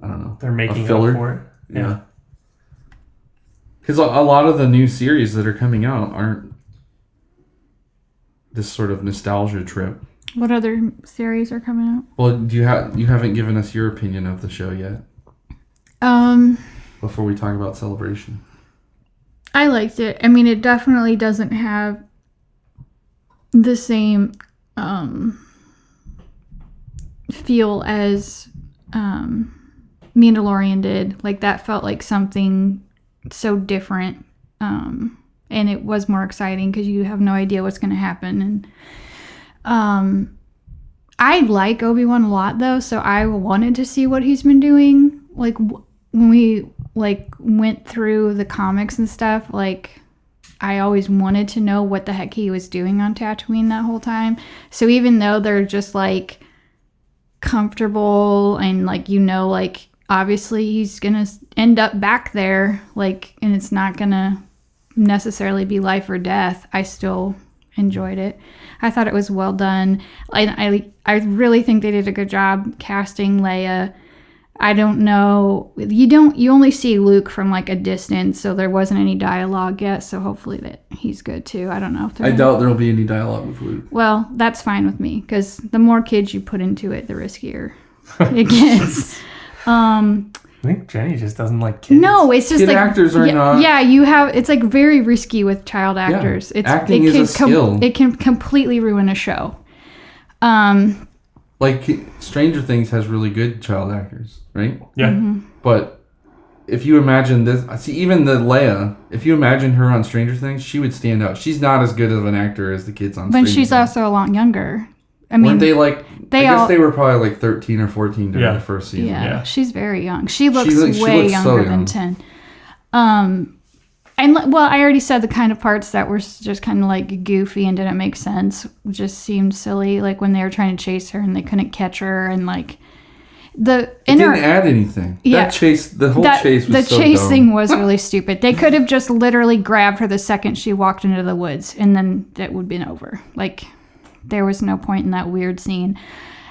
I don't know. They're making a filler. up for it. Yeah. Because a lot of the new series that are coming out aren't this sort of nostalgia trip. What other series are coming out? Well, you haven't given us your opinion of the show yet. Before we talk about Celebration. I liked it. I mean, it definitely doesn't have the same feel as Mandalorian did. Like, that felt like something so different. And it was more exciting because you have no idea what's going to happen. And I like Obi-Wan a lot, though, so I wanted to see what he's been doing. Like, when we went through the comics and stuff, like, I always wanted to know what the heck he was doing on Tatooine that whole time. So even though they're just like comfortable and like obviously he's gonna end up back there, like, and it's not gonna necessarily be life or death, I still enjoyed it. I thought it was well done. I really think they did a good job casting Leia. I don't know. You only see Luke from like a distance, so there wasn't any dialogue yet. So hopefully that he's good too. I don't know. I doubt there'll be any dialogue with Luke. Well, that's fine with me because the more kids you put into it, the riskier it gets. I think Jenny just doesn't like kids. No, it's just Kid like actors are not. Yeah, you have. It's like very risky with child actors. Yeah, acting is a skill. It can completely ruin a show. Like Stranger Things has really good child actors, right? Yeah. Mm-hmm. But if you imagine this, see, even the Leia, if you imagine her on Stranger Things, she would stand out. She's not as good of an actor as the kids on Stranger Things. But she's also a lot younger. I mean, weren't they like? I guess they were probably like 13 or 14 during the first season. Yeah, she's very young. She looks she way looks younger so than 10. And well, I already said the kind of parts that were just kind of like goofy and didn't make sense just seemed silly. Like when they were trying to chase her and they couldn't catch her, and like it didn't add anything. Yeah, the whole chase was so chase dumb. thing was really stupid. They could have just literally grabbed her the second she walked into the woods, and then that would have been over. Like, there was no point in that weird scene.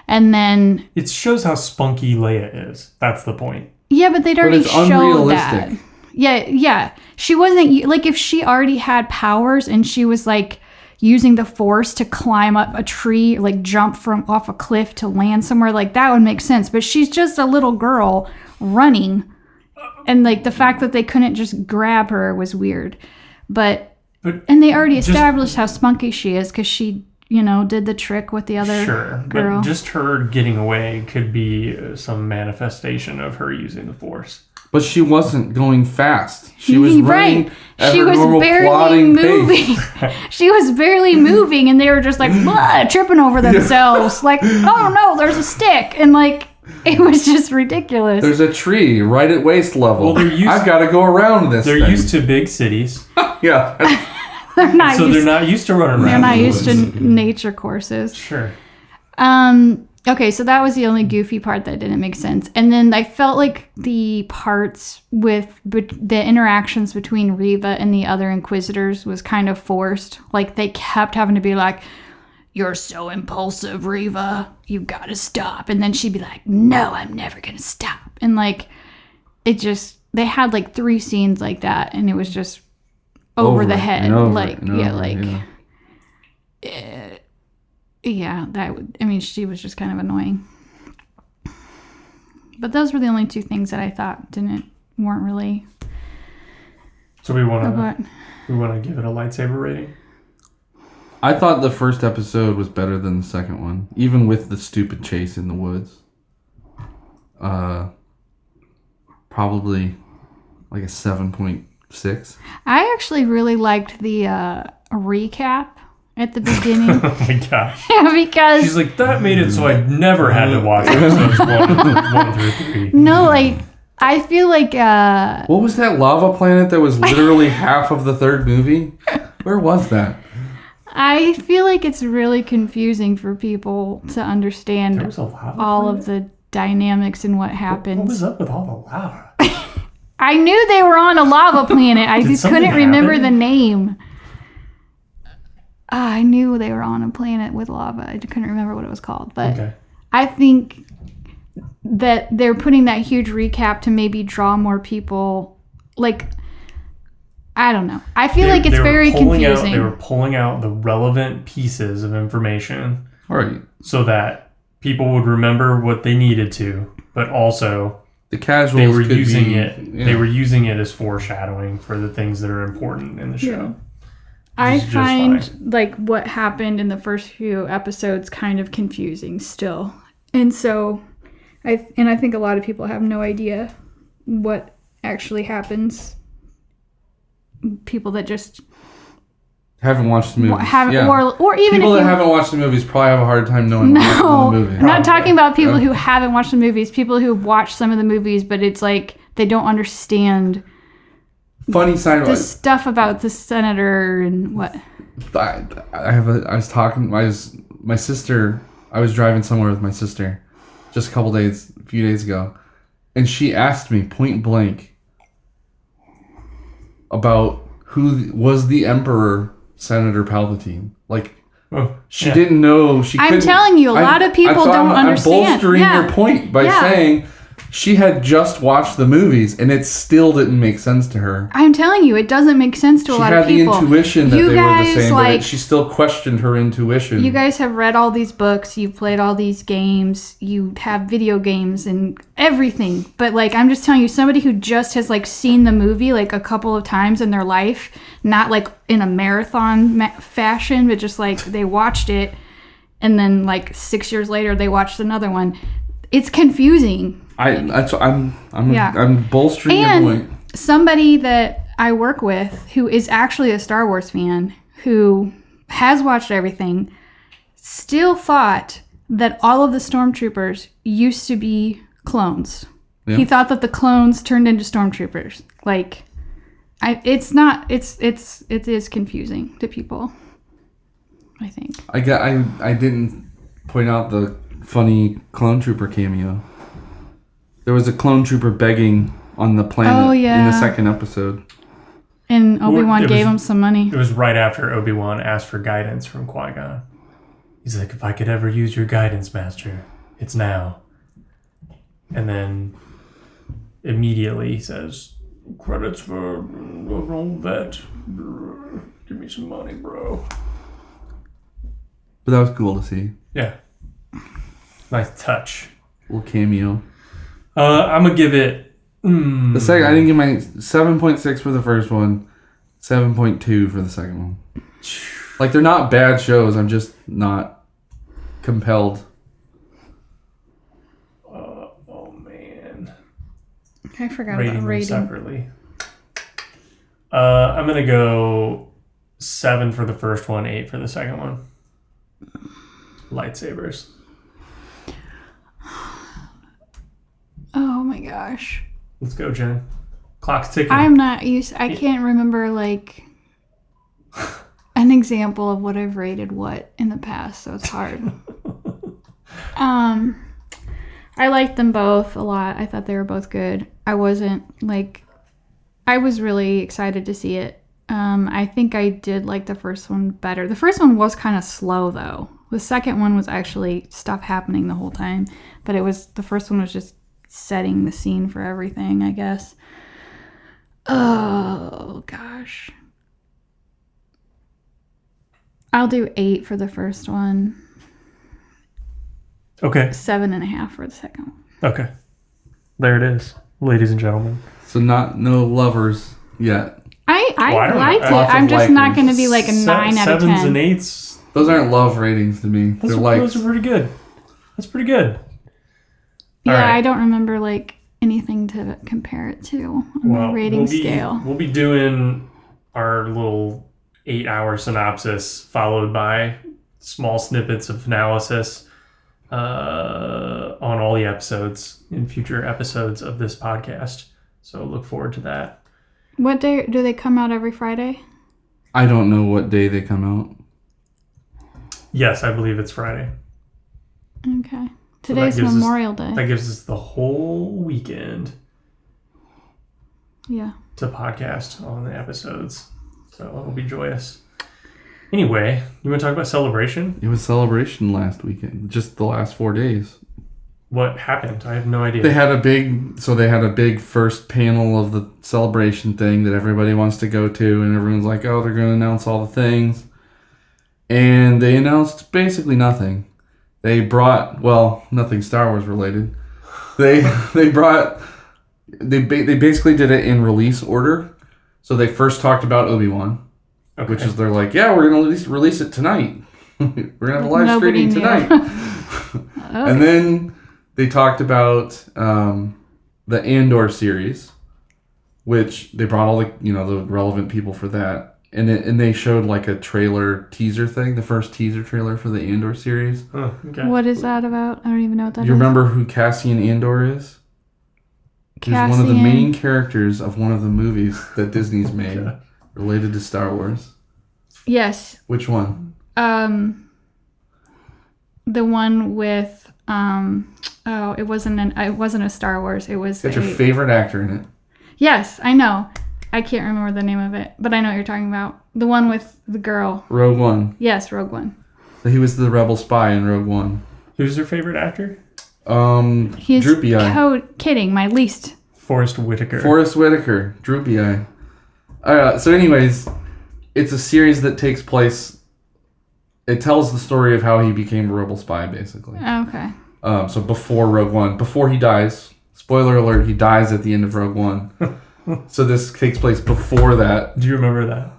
And then it shows how spunky Leia is. That's the point. Yeah, but they'd already showed unrealistic. that. Yeah. She wasn't, like, if she already had powers and she was, like, using the Force to climb up a tree, like, jump from off a cliff to land somewhere, like, that would make sense. But she's just a little girl running. And, like, the fact that they couldn't just grab her was weird. But and they already established how spunky she is because she, did the trick with the other girl. But just her getting away could be some manifestation of her using the Force. But she wasn't going fast. She was running at her normal barely plodding moving. pace. She was barely moving, and they were just like tripping over themselves. Like, oh no, there's a stick, and like it was just ridiculous. There's a tree right at waist level. Well, I've got to go around this. They're used to big cities. Yeah. They're not used to running around. They're not used to nature courses. Sure. Okay, so that was the only goofy part that didn't make sense. And then I felt like the parts with the interactions between Reva and the other Inquisitors was kind of forced. Like, they kept having to be like, "You're so impulsive, Reva. You gotta stop." And then she'd be like, "No, I'm never gonna stop." And like, they had like 3 scenes like that, and it was just over the head. She was just kind of annoying. But those were the only 2 things that I thought weren't really. So we want to give it a lightsaber rating. I thought the first episode was better than the second one, even with the stupid chase in the woods. Probably like a 7.6. I actually really liked the recap at the beginning. Oh my gosh. Because she's like, that made it so I never had to watch episodes 1 through 3. No, like, I feel like... what was that lava planet that was literally half of the third movie? Where was that? I feel like it's really confusing for people to understand all of the dynamics and what happens. What was up with all the lava? I knew they were on a lava planet. I just couldn't remember the name. I knew they were on a planet with lava. I couldn't remember what it was called. But okay. I think that they're putting that huge recap to maybe draw more people. Like, I don't know. I feel like it's very confusing. They were pulling out the relevant pieces of information. Right. So that people would remember what they needed to, but also the casuals they were using it. Yeah. They were using it as foreshadowing for the things that are important in the show. Yeah. I find like what happened in the first few episodes kind of confusing still. And so I think a lot of people have no idea what actually happens. People that just haven't watched the movies. Or even people that haven't watched the movies probably have a hard time knowing the movie. I'm not talking about people who haven't watched the movies, people who have watched some of the movies, but it's like they don't understand funny side the stuff about the senator and what. I was driving somewhere with my sister just a few days ago, and she asked me point blank about who was the Emperor, Senator Palpatine. Like, she didn't know. I'm telling you, a lot of people don't understand. I'm bolstering your point by saying she had just watched the movies, and it still didn't make sense to her. I'm telling you, it doesn't make sense to a lot of people. She had the intuition that they were the same, but she still questioned her intuition. You guys have read all these books, you've played all these games, you have video games and everything. But like, I'm just telling you, somebody who just has like seen the movie like a couple of times in their life, not like in a marathon fashion, but just like they watched it, and then like 6 years later they watched another one. It's confusing. I'm bolstering your point. Somebody that I work with who is actually a Star Wars fan, who has watched everything, still thought that all of the stormtroopers used to be clones. Yeah. He thought that the clones turned into stormtroopers. Like, it is confusing to people, I think. I didn't point out the funny clone trooper cameo. There was a clone trooper begging on the planet in the second episode. And Obi-Wan gave him some money. It was right after Obi-Wan asked for guidance from Qui-Gon. He's like, if I could ever use your guidance, Master, it's now. And then immediately he says, credits for a wrong vet. Give me some money, bro. But that was cool to see. Yeah. Nice touch. Little cameo. I'm going to give it... The second, I didn't give my 7.6 for the first one, 7.2 for the second one. Like, they're not bad shows. I'm just not compelled. Oh, man. I forgot about rating. Separately. I'm going to go 7 for the first one, 8 for the second one. Lightsabers. Oh my gosh. Let's go, Jen. Clock's ticking. I'm not used. I can't remember like an example of what I've rated what in the past, so it's hard. I liked them both a lot. I thought they were both good. I was really excited to see it. I think I did like the first one better. The first one was kind of slow though. The second one was actually stuff happening the whole time, but the first one was just setting the scene for everything, I guess. Oh, gosh. I'll do 8 for the first one. Okay. 7.5 for the second one. Okay. There it is, ladies and gentlemen. So no lovers yet. I don't liked know. it. Lots I'm of just not likers. going to be like a 9 out of 10. 7s and 8s. Those aren't love ratings to me. Those are pretty good. That's pretty good. Yeah, All right. I don't remember like anything to compare it to on my rating scale. We'll be doing our little 8-hour synopsis followed by small snippets of analysis on all the episodes in future episodes of this podcast. So look forward to that. What day do they come out? Every Friday? I don't know what day they come out. Yes, I believe it's Friday. Okay. Today's Memorial Day. That gives us the whole weekend Yeah. to podcast on the episodes. So it'll be joyous. Anyway, you want to talk about Celebration? It was Celebration last weekend, just the last 4 days. What happened? I have no idea. They had a big first panel of the Celebration thing that everybody wants to go to, and everyone's like, oh, they're going to announce all the things. And they announced basically nothing. They brought, nothing Star Wars related. They basically did it in release order. So they first talked about Obi-Wan, which is they're like, yeah, we're going to release it tonight. We're going to have a live screening tonight. Okay. And then they talked about the Andor series, which they brought all the relevant people for that. And they showed like a teaser thing, the first teaser trailer for the Andor series. Oh, okay. What is that about? I don't even know what that is. You remember who Cassian Andor is? He's one of the main characters of one of the movies that Disney's made related to Star Wars. Yes. Which one? The one with it wasn't a Star Wars. It was Got your favorite actor in it. Yes, I know. I can't remember the name of it, but I know what you're talking about. The one with the girl. Rogue One. Yes, Rogue One. So he was the rebel spy in Rogue One. Who's your favorite actor? He's Droopy Eye. Kidding, my least. Forrest Whitaker. Droopy Eye. So anyways, it's a series that takes place. It tells the story of how he became a rebel spy, basically. Okay. So before Rogue One, before he dies. Spoiler alert: he dies at the end of Rogue One. So this takes place before that. Do you remember that?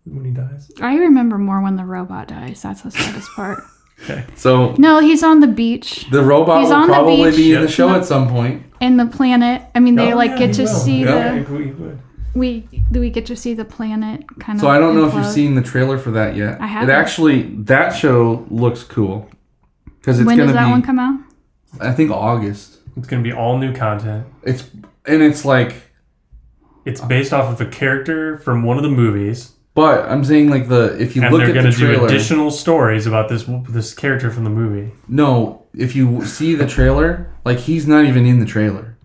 When he dies? I remember more when the robot dies. That's the saddest part. Okay. So no, he's on the beach. The robot He's will on the probably beach. be in the show at some point. And the planet. I mean, they get to see we get to see the planet kind of. So I don't know implode. if you've seen the trailer for that yet. I haven't. That show looks cool. Because it's when going does to be. that one come out? I think August. It's going to be all new content. It's based off of a character from one of the movies. But I'm saying if you look at the trailer, they're going to do additional stories about this character from the movie. No, if you see the trailer, he's not even in the trailer.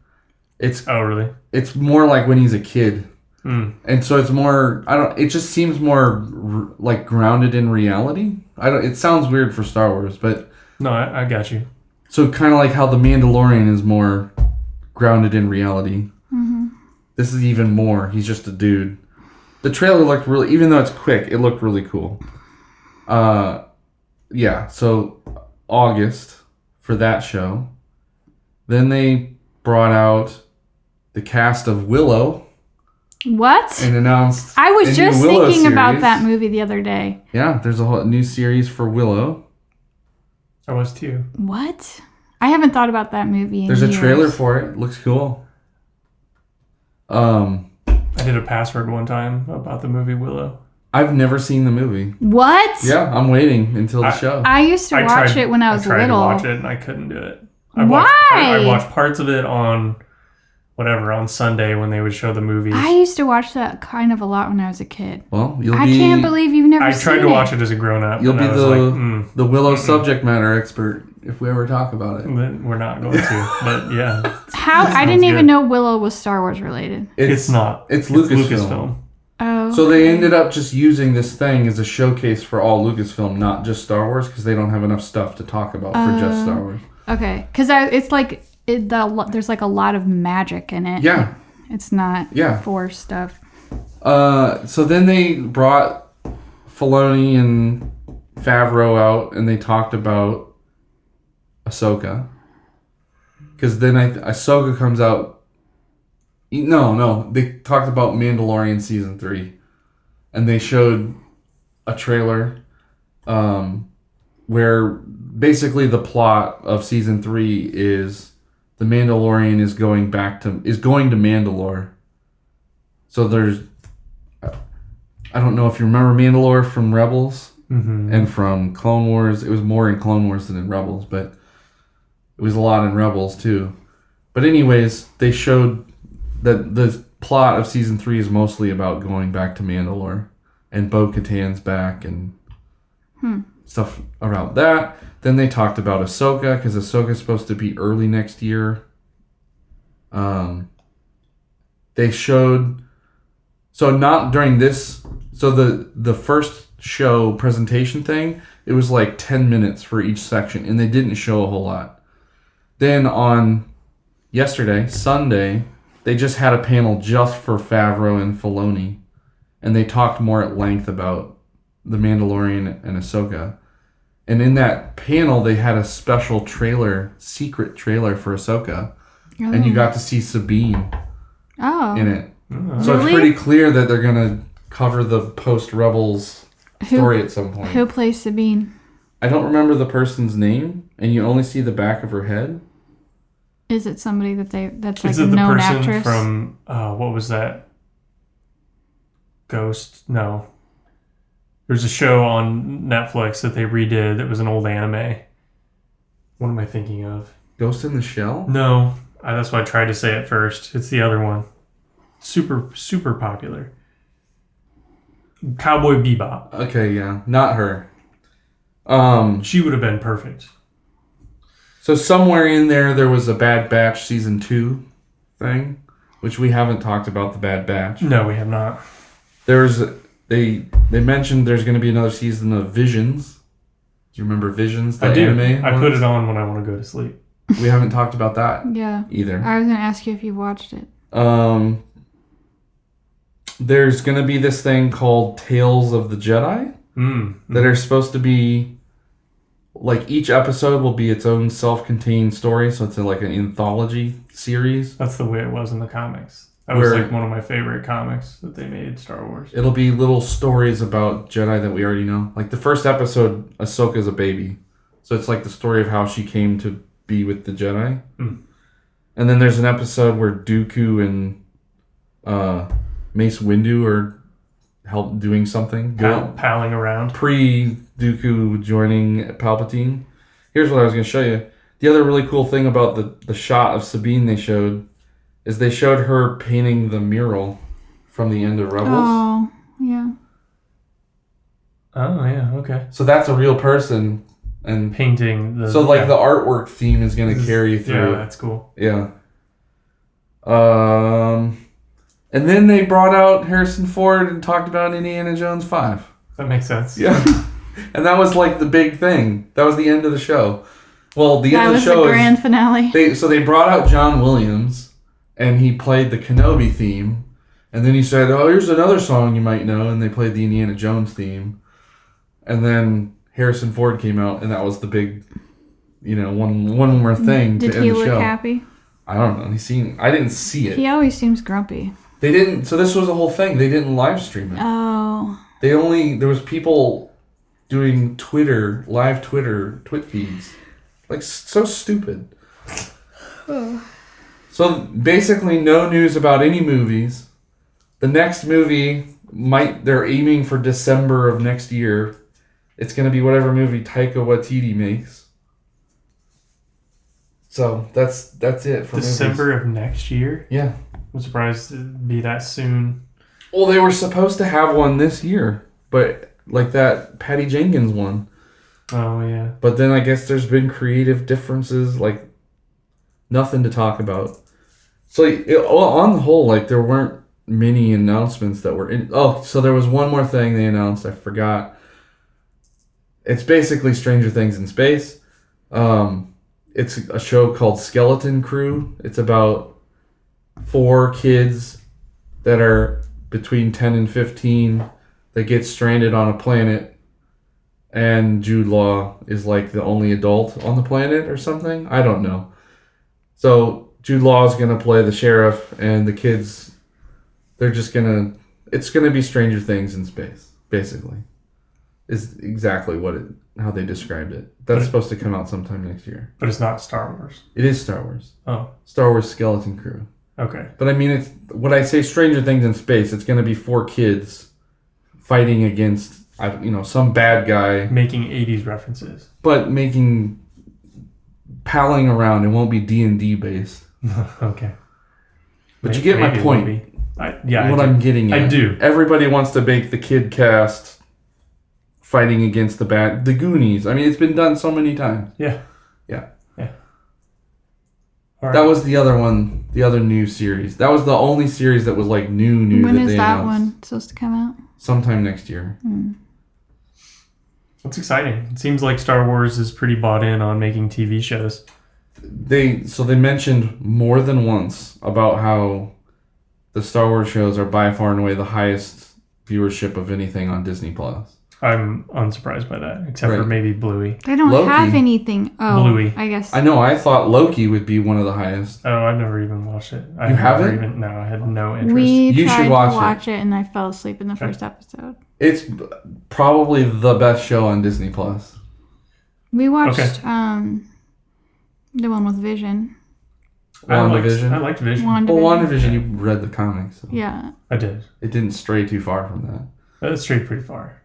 Oh, really? It's more like when he's a kid. And so it's more, it just seems more grounded in reality. It sounds weird for Star Wars, but no, I got you. So kind of like how The Mandalorian is more grounded in reality. Mm-hmm. This is even more. He's just a dude. The trailer looked really, even though it's quick, it looked really cool. Yeah, so August for that show. Then they brought out the cast of Willow. What? And announced I was just thinking series. about that movie the other day. Yeah, there's a whole new series for Willow. I was too. What? I haven't thought about that movie in There's years. a trailer for it. Looks cool. I did a password one time about the movie Willow. I've never seen the movie. What? Yeah, I'm waiting until the show. I used to watch it when I was little. I tried to watch it and I couldn't do it. Why? I watched parts of it on Sunday when they would show the movies. I used to watch that kind of a lot when I was a kid. Well, I can't believe you've never seen it. I tried to watch it as a grown-up. You'll be the Willow subject matter expert if we ever talk about it. We're not going to, but yeah. I didn't even know Willow was Star Wars related. It's not. It's Lucasfilm. Oh. So they ended up just using this thing as a showcase for all Lucasfilm, not just Star Wars, because they don't have enough stuff to talk about for just Star Wars. Okay, because it's there's like a lot of magic in it. Yeah. It's not Force stuff. So then they brought Filoni and Favreau out, and they talked about Ahsoka. Because then Ahsoka comes out. No, they talked about Mandalorian season 3, and they showed a trailer, where basically the plot of season 3 is the Mandalorian is going to Mandalore. So there's, I don't know if you remember Mandalore from Rebels and from Clone Wars. It was more in Clone Wars than in Rebels, but it was a lot in Rebels too. But anyways, they showed that the plot of season 3 is mostly about going back to Mandalore, and Bo-Katan's back and stuff around that. Then they talked about Ahsoka, because Ahsoka's supposed to be early next year. They showed, so not during this, so the first show presentation thing, it was like 10 minutes for each section, and they didn't show a whole lot. Then on yesterday, Sunday, they just had a panel just for Favreau and Filoni, and they talked more at length about The Mandalorian and Ahsoka. And in that panel, they had a special secret trailer for Ahsoka, and you got to see Sabine in it. So really? It's pretty clear that they're going to cover the post-Rebels story at some point. Who plays Sabine? I don't remember the person's name, and you only see the back of her head. Is it somebody that's like Is a it the known person actress? from what was that? Ghost? No. There's a show on Netflix that they redid that was an old anime. What am I thinking of? Ghost in the Shell? No. That's why I tried to say it first. It's the other one. Super, super popular. Cowboy Bebop. Okay, yeah. Not her. She would have been perfect. So somewhere in there was a Bad Batch season 2 thing, which we haven't talked about the Bad Batch. No, we have not. They mentioned there's going to be another season of Visions. Do you remember Visions? The I do. Anime I ones? put it on when I want to go to sleep. We haven't talked about that Yeah. either. I was going to ask you if you watched it. There's going to be this thing called Tales of the Jedi that are supposed to be, like, each episode will be its own self-contained story, so it's like an anthology series. That's the way it was in the comics. That was like one of my favorite comics that they made, Star Wars. It'll be little stories about Jedi that we already know. Like the first episode, Ahsoka's a baby. So it's like the story of how she came to be with the Jedi. And then there's an episode where Dooku and Mace Windu are doing something. Palling around. Pre-Dooku joining Palpatine. Here's what I was going to show you. The other really cool thing about the shot of Sabine they showed is they showed her painting the mural from the end of Rebels. Oh, yeah. Oh, yeah, okay. So that's a real person. And Painting the... so, like, the artwork theme is going to carry you through. Yeah, that's cool. Yeah. And then they brought out Harrison Ford and talked about Indiana Jones 5. That makes sense. Yeah. And that was, like, the big thing. That was the end of the show. Well, the end of the show That was the grand finale. They brought out John Williams, and he played the Kenobi theme. And then he said, oh, here's another song you might know. And they played the Indiana Jones theme. And then Harrison Ford came out, and that was the big, one more thing to end the show. Did he look happy? I don't know. I didn't see it. He always seems grumpy. They didn't. So this was the whole thing. They didn't live stream it. Oh. There was people doing live twit feeds. Like, so stupid. Oh. So basically no news about any movies. The next movie they're aiming for December of next year. It's going to be whatever movie Taika Waititi makes. So that's it for December movies. of next year? Yeah. I'm surprised it'd be that soon. Well, they were supposed to have one this year, but like that Patty Jenkins one. Oh, yeah. But then I guess there's been creative differences, like nothing to talk about. So on the whole, like there weren't many announcements that were in. Oh, so there was one more thing they announced. I forgot. It's basically Stranger Things in space. It's a show called Skeleton Crew. It's about 4 kids that are between 10 and 15 that get stranded on a planet, and Jude Law is like the only adult on the planet or something. I don't know. So Jude Law is going to play the sheriff, and the kids, it's going to be Stranger Things in space, basically. Is exactly how they described it. That's supposed to come out sometime next year. But it's not Star Wars. It is Star Wars. Oh. Star Wars Skeleton Crew. Okay. But I mean, it's when I say Stranger Things in space, it's going to be 4 kids fighting against, some bad guy. Making 80s references. But palling around. It won't be D&D based. Okay. But you get my point. I'm getting at. I do. Everybody wants to make the kid cast fighting against the Goonies. I mean, it's been done so many times. Yeah. All right. That was the other one, the other new series. That was the only series that was like new. When that is they that announced. one supposed to come out? Sometime next year. That's exciting. It seems like Star Wars is pretty bought in on making TV shows. They mentioned more than once about how the Star Wars shows are by far and away the highest viewership of anything on Disney Plus. I'm unsurprised by that, except for maybe Bluey. They don't Loki. have anything. Oh, Bluey. I guess. I know. I thought Loki would be one of the highest. Oh, I've never even watched it. You haven't? No, I had no interest. We You tried should to watch watch it, and I fell asleep in the first episode. It's probably the best show on Disney Plus. We watched the one with Vision. WandaVision. I liked Vision. Well, WandaVision, you read the comics. So Yeah. I did. It didn't stray too far from that. That strayed pretty far.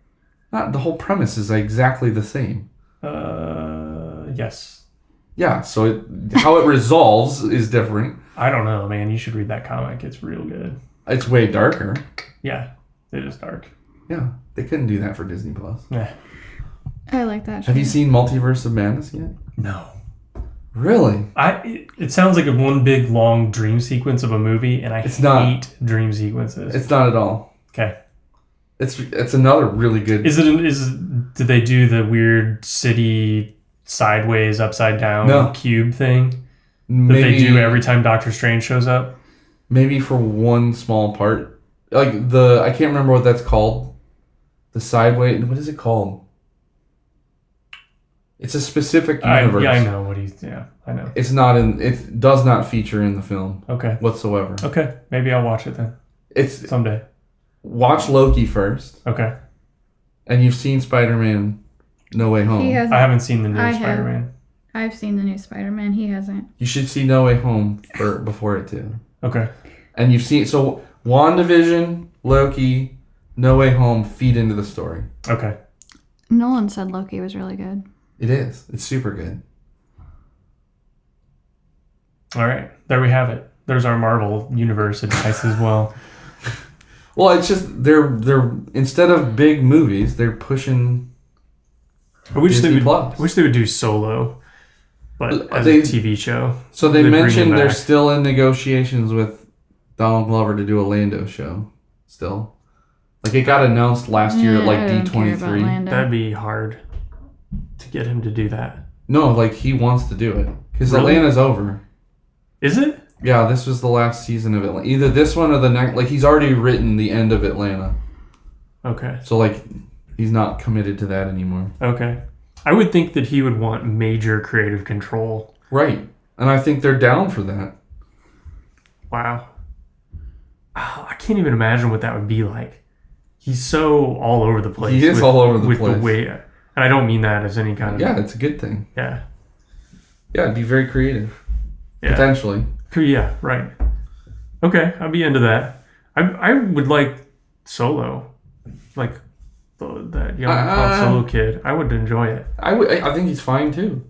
Not the whole premise is exactly the same. Yes. Yeah, so how it resolves is different. I don't know, man. You should read that comic. It's real good. It's way darker. Yeah, it is dark. Yeah, they couldn't do that for Disney Plus. Yeah. I like that show. Have you seen Multiverse of Madness yet? No. Really? It sounds like a one big long dream sequence of a movie, and I hate dream sequences. It's not at all. Okay. It's another really good. Did they do the weird city sideways upside down cube thing that they do every time Doctor Strange shows up? Maybe for one small part, like I can't remember what that's called. The sideways. What is it called? It's a specific universe. I know what I know. It's not in. It does not feature in the film. Okay. Whatsoever. Okay, maybe I'll watch it then. It's someday. Watch Loki first. Okay. And you've seen Spider-Man No Way Home. I haven't seen the new Spider-Man. I've seen the new Spider-Man. He hasn't. You should see No Way Home before it too. Okay. And you've seen WandaVision, Loki, No Way Home feed into the story. Okay. Nolan said Loki was really good. It is. It's super good. All right. There we have it. There's our Marvel Universe advice as well. Well, it's just they're instead of big movies, they're pushing. I wish they would do Solo, but as a TV show. So they mentioned they're still in negotiations with Donald Glover to do a Lando show. Still, like it got announced last year at like D23. That'd be hard to get him to do that. No, like he wants to do it because Atlanta's over. Is it? Yeah, this was the last season of Atlanta. Either this one or the next. Like he's already written the end of Atlanta. Okay. So like, he's not committed to that anymore. Okay. I would think that he would want major creative control. Right, and I think they're down for that. Wow. Oh, I can't even imagine what that would be like. He's so all over the place. He is all over the place. With the way, and I don't mean that as any kind of. Yeah, it's a good thing. Yeah. Yeah, it'd be very creative. Yeah. Potentially. Yeah, right. Okay, I'd be into that. I would like Solo, like that young Han Solo kid. I would enjoy it. I think he's fine too.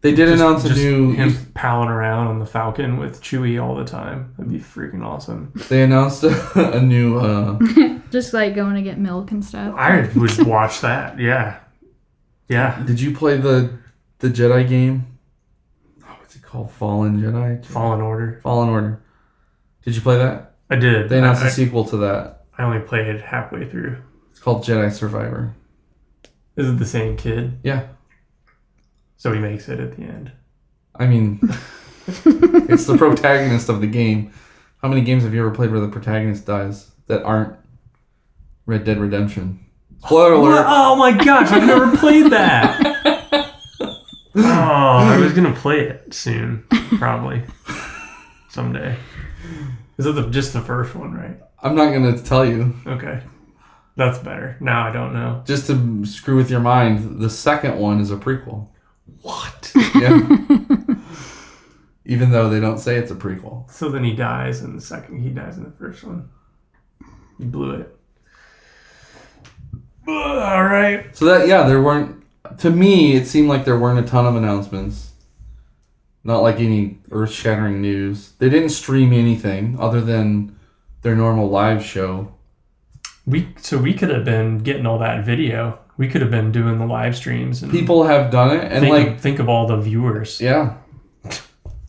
They did announce a new him palling around on the Falcon with Chewie all the time. That'd be freaking awesome. They announced a new just like going to get milk and stuff. I would watch that. Yeah. Yeah. Did you play the Jedi game? What's it called? Fallen Jedi? Fallen Order. Fallen Order. Did you play that? I did. They announced a sequel to that. I only played it halfway through. It's called Jedi Survivor. Is it the same kid? Yeah. So he makes it at the end. I mean, it's the protagonist of the game. How many games have you ever played where the protagonist dies that aren't Red Dead Redemption? Spoiler alert! Oh my gosh, I've never played that. Oh, I was gonna play it soon, probably someday. Is that just the first one, right? I'm not gonna tell you. Okay, that's better. Now I don't know. Just to screw with your mind, the second one is a prequel. What? Yeah. Even though they don't say it's a prequel. So then he dies in the second. He dies in the first one. He blew it. All right. So that, yeah, there weren't, to me, it seemed like there weren't a ton of announcements. Not like any earth-shattering news. They didn't stream anything other than their normal live show. We could have been getting all that video. We could have been doing the live streams. And People have done it, and think of all the viewers. Yeah.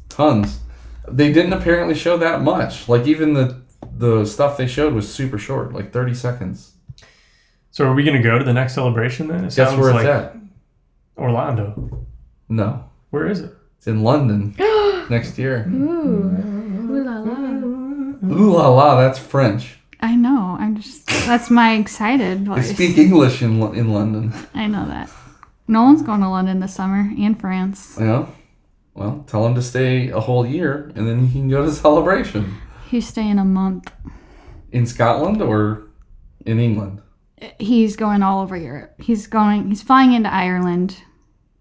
Tons. They didn't apparently show that much. Like, even the stuff they showed was super short, like 30 seconds. So are we going to go to the next celebration then? Guess where it's at? Orlando. No. Where is it? It's in London next year. Ooh. Ooh la la. Ooh la la, that's French. I know. That's my excited They voice. speak English in London. I know that. Nolan's going to London this summer and France. Yeah. Well, tell him to stay a whole year, and then he can go to Celebration. He's staying a month. In Scotland or in England? He's going all over Europe. He's flying into Ireland,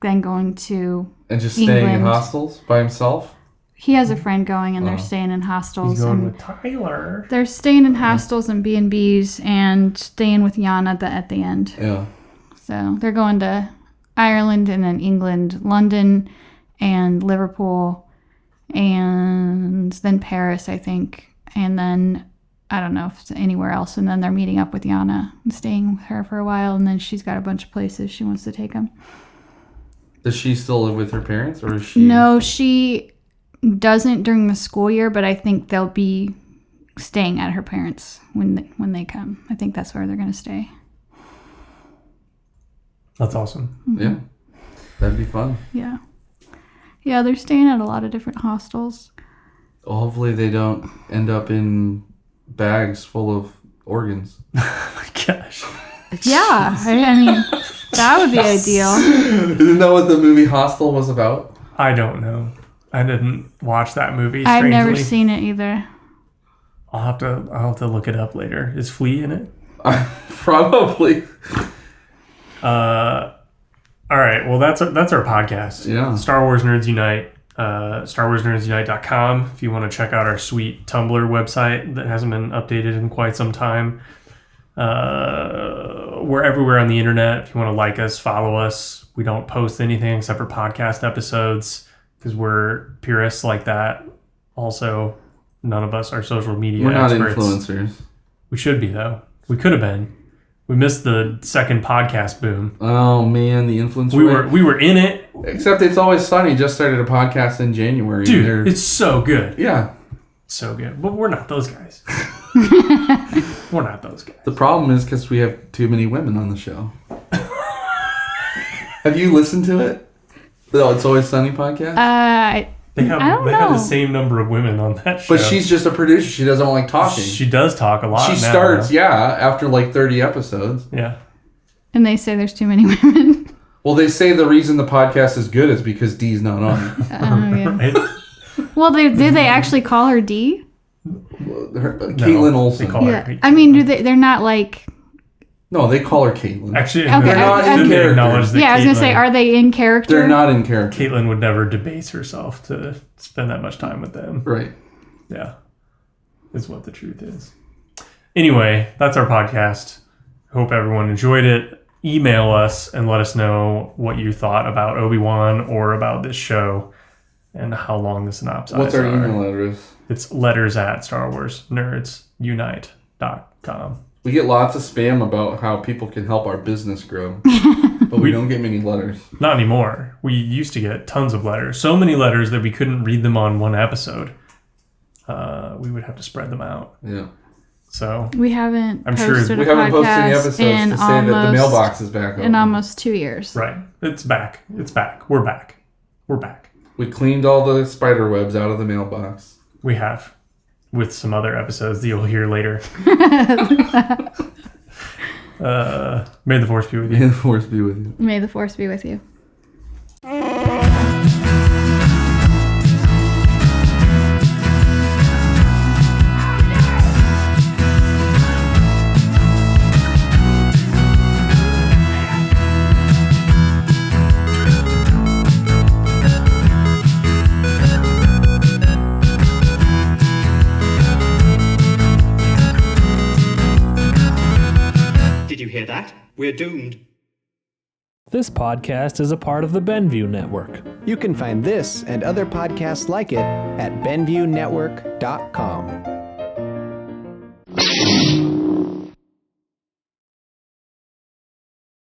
then going to And just staying in England. hostels by himself? He has a friend going, and they're staying in hostels. He's going and with Tyler. they're staying in hostels and B&Bs and staying with Jan at the end. Yeah. So they're going to Ireland and then England, London, and Liverpool, and then Paris, I think. And then I don't know if it's anywhere else. And then they're meeting up with Yana and staying with her for a while. And then she's got a bunch of places she wants to take him. Does she still live with her parents, or is she... No, she doesn't during the school year, but I think they'll be staying at her parents when they come. I think that's where they're going to stay. That's awesome. Yeah. That'd be fun. Yeah. Yeah, they're staying at a lot of different hostels. Well, hopefully they don't end up in bags full of organs. Oh my gosh. Yeah, I mean, that would be ideal. Isn't that what the movie Hostel was about? I don't know. I didn't watch that movie. I've Strangely. never seen it either. I'll have to look it up later. Is Flea in it? Probably. All right. Well, that's our podcast. Yeah. Star Wars Nerds Unite. StarWarsNerdsUnite.com if you want to check out our sweet Tumblr website that hasn't been updated in quite some time. We're everywhere on the internet. If you want to like us, follow us. We don't post anything except for podcast episodes because we're purists like that. Also, none of us are social media We're not experts. influencers. We should be, though. We could have been. We missed the second podcast boom. Oh man, the influencer. We were in it. Except It's Always Sunny just started a podcast in January. Dude, it's so good. Yeah. So good. But we're not those guys. We're not those guys. The problem is because we have too many women on the show. Have you listened to it? The It's Always Sunny podcast? They have I don't have the know. same number of women on that show. But she's just a producer. She doesn't like talking. She does talk a lot. She now, starts, though. after like 30 episodes. Yeah. And they say there's too many women. Well, they say the reason the podcast is good is because Dee's not on it. Oh, yeah. Right? Well, did they actually call her D? Caitlin No, Olsen. they call her Yeah. Caitlin. I mean, they're not like... No, they call her Caitlin. Actually, Okay, They're not in didn't character. acknowledge that Yeah, I was going to say, Caitlin- are they in character? They're not in character. Caitlin would never debase herself to spend that much time with them. Right. Yeah. Is what the truth is. Anyway, that's our podcast. Hope everyone enjoyed it. Email us and let us know what you thought about Obi-Wan or about this show and how long the synopsis What's our are. email address? It's letters@StarWarsNerdsUnite.com. We get lots of spam about how people can help our business grow. But we don't get many letters. Not anymore. We used to get tons of letters. So many letters that we couldn't read them on one episode. We would have to spread them out. Yeah. So We haven't I'm sure posted We a haven't posted any podcast episodes in to say that the almost mailbox is back open. in almost 2 years. right, it's back. It's back. We're back. We're back. We cleaned all the spider webs out of the mailbox. We have, with some other episodes that you'll hear later. May the force be with you. May the force be with you. May the force be with you. Did you hear that? We're doomed. This podcast is a part of the Benview Network. You can find this and other podcasts like it at BenviewNetwork.com.